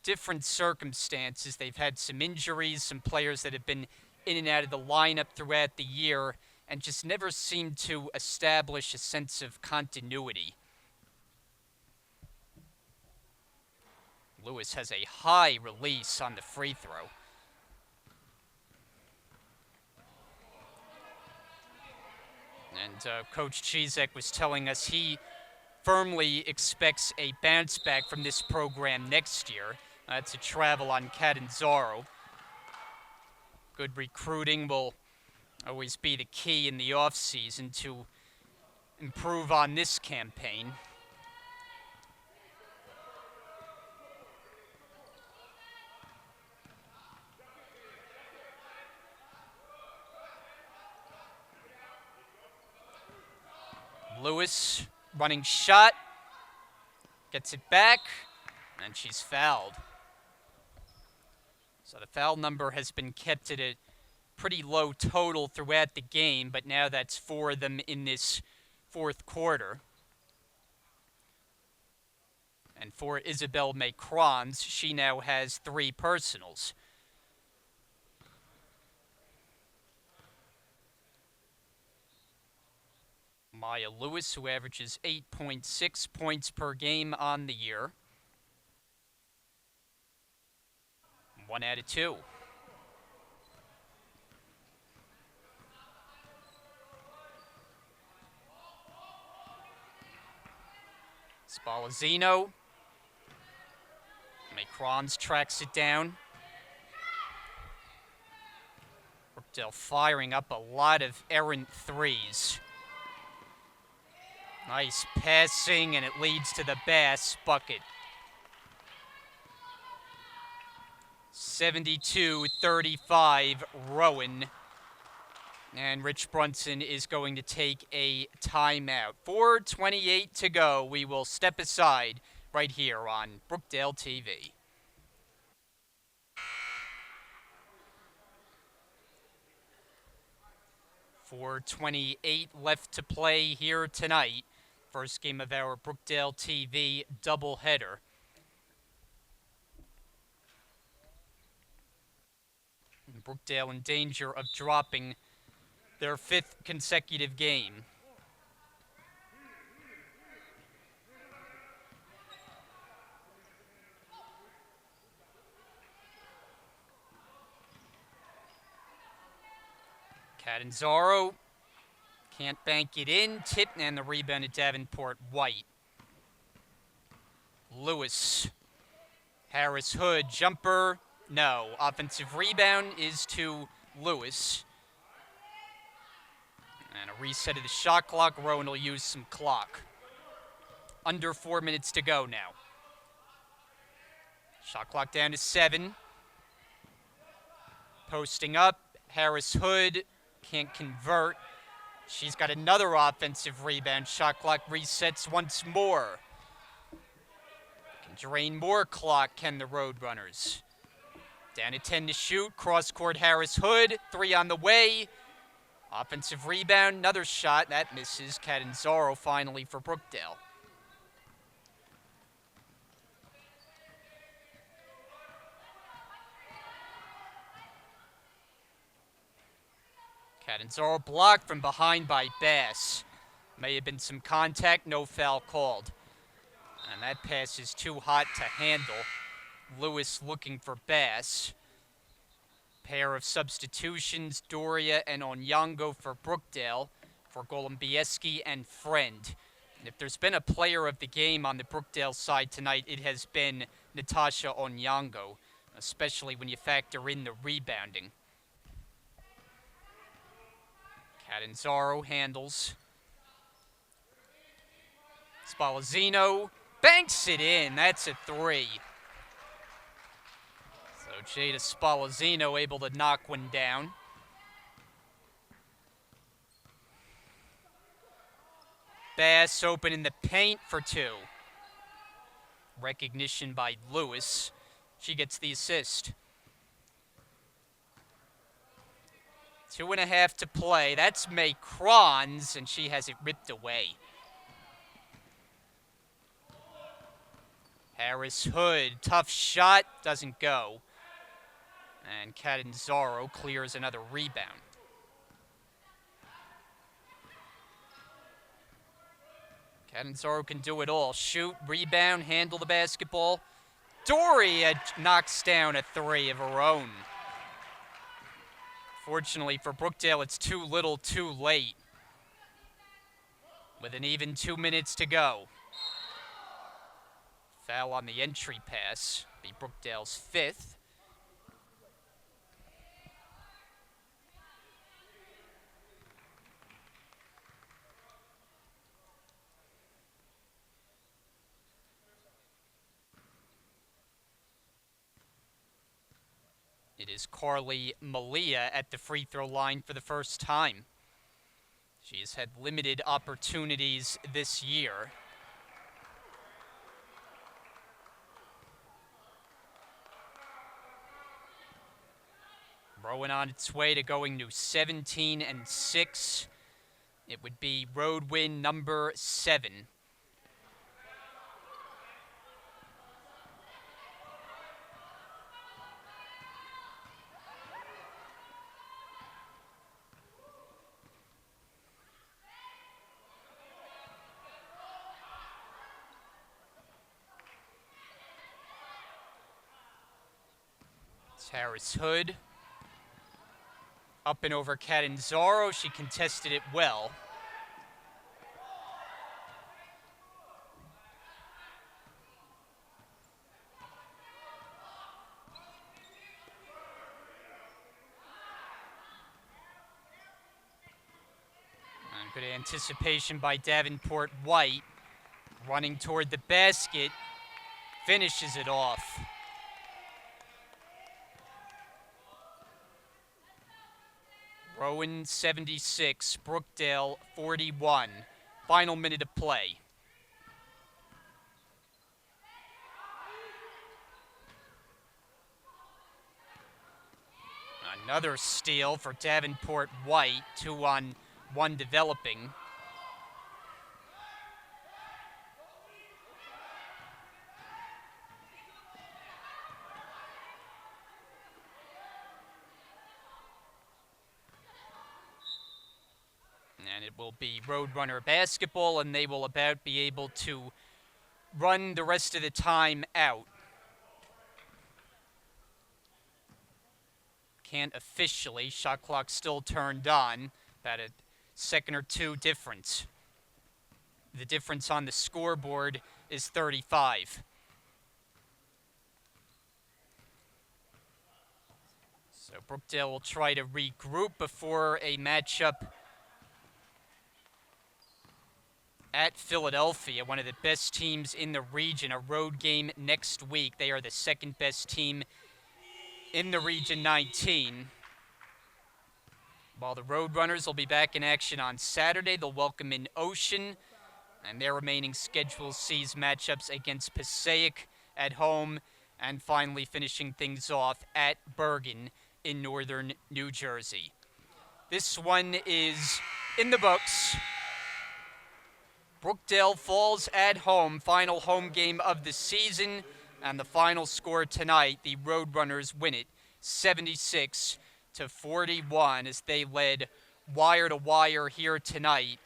different circumstances. They've had some injuries, some players that have been in and out of the lineup throughout the year, and just never seemed to establish a sense of continuity. Lewis has a high release on the free throw. And Coach Chizek was telling us he firmly expects a bounce back from this program next year. That's a travel on Catanzaro. Good recruiting will always be the key in the offseason to improve on this campaign. Lewis running shot, gets it back, and she's fouled. So the foul number has been kept at a pretty low total throughout the game, but now that's 4 of them in this fourth quarter. And for Isabel Macrons, she now has 3 personals. Maya Lewis, who averages 8.6 points per game on the year. 1 out of 2. Spallezzino. Macrons tracks it down. Brookdale firing up a lot of errant threes. Nice passing, and it leads to the Bass bucket. 72-35, Rowan. And Rich Brunson is going to take a timeout. 4:28 to go. We will step aside right here on Brookdale TV. 4:28 left to play here tonight. First game of our Brookdale TV doubleheader. Brookdale in danger of dropping their 5th consecutive game. Catanzaro can't bank it in. Tip, and the rebound to Davenport White. Lewis. Harris Hood. Jumper. No. Offensive rebound is to Lewis. And a reset of the shot clock. Rowan will use some clock. Under 4 minutes to go now. Shot clock down to 7. Posting up. Harris Hood can't convert. She's got another offensive rebound. Shot clock resets once more. Can drain more clock, can the Roadrunners. Down to 10 to shoot. Cross-court Harris Hood. 3 on the way. Offensive rebound. Another shot. That misses. Catanzaro finally for Brookdale. Catanzaro blocked from behind by Bass. May have been some contact, no foul called. And that pass is too hot to handle. Lewis looking for Bass. Pair of substitutions, Doria and Onyango for Brookdale, for Golombieski and Friend. And if there's been a player of the game on the Brookdale side tonight, it has been Natasha Onyango, especially when you factor in the rebounding. Catanzaro handles. Spallezzino banks it in. That's a 3. So Jada Spallezzino able to knock one down. Bass open in the paint for 2. Recognition by Lewis. She gets the assist. 2.5 to play. That's Macrons, and she has it ripped away. Harris Hood, tough shot, doesn't go. And Catanzaro clears another rebound. Catanzaro can do it all. Shoot, rebound, handle the basketball. Doria knocks down a 3 of her own. Fortunately for Brookdale, it's too little, too late. With an even 2 minutes to go. Foul on the entry pass. Be Brookdale's 5th. It is Carly Malia at the free throw line for the first time. She has had limited opportunities this year. Rowan on its way to going to 17-6. It would be road win number 7. Harris Hood. Up and over Catanzaro. She contested it well. And good anticipation by Davenport White. Running toward the basket. Finishes it off. Rowan 76, Brookdale 41. Final minute of play. Another steal for Davenport White, 2-on-1 developing. And it will be Roadrunner basketball, and they will about be able to run the rest of the time out. Can't officially. Shot clock still turned on. About a second or two difference. The difference on the scoreboard is 35. So Brookdale will try to regroup before a matchup at Philadelphia, one of the best teams in the region. A road game next week. They are the second best team in the Region 19. While the Roadrunners will be back in action on Saturday, they'll welcome in Ocean, and their remaining schedule sees matchups against Passaic at home, and finally finishing things off at Bergen in northern New Jersey. This one is in the books. Brookdale falls at home, final home game of the season, and the final score tonight, the Roadrunners win it 76-41 as they led wire to wire here tonight.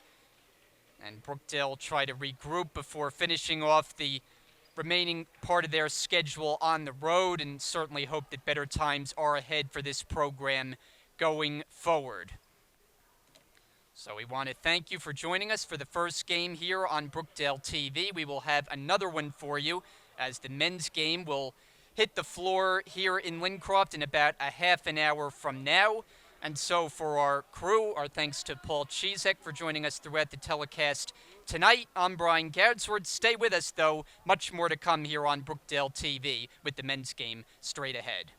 And Brookdale try to regroup before finishing off the remaining part of their schedule on the road, and certainly hope that better times are ahead for this program going forward. So we want to thank you for joining us for the first game here on Brookdale TV. We will have another one for you as the men's game will hit the floor here in Lincroft in about a half an hour from now. And so for our crew, our thanks to Paul Chizek for joining us throughout the telecast tonight. I'm Brian Gadsworth. Stay with us, though. Much more to come here on Brookdale TV with the men's game straight ahead.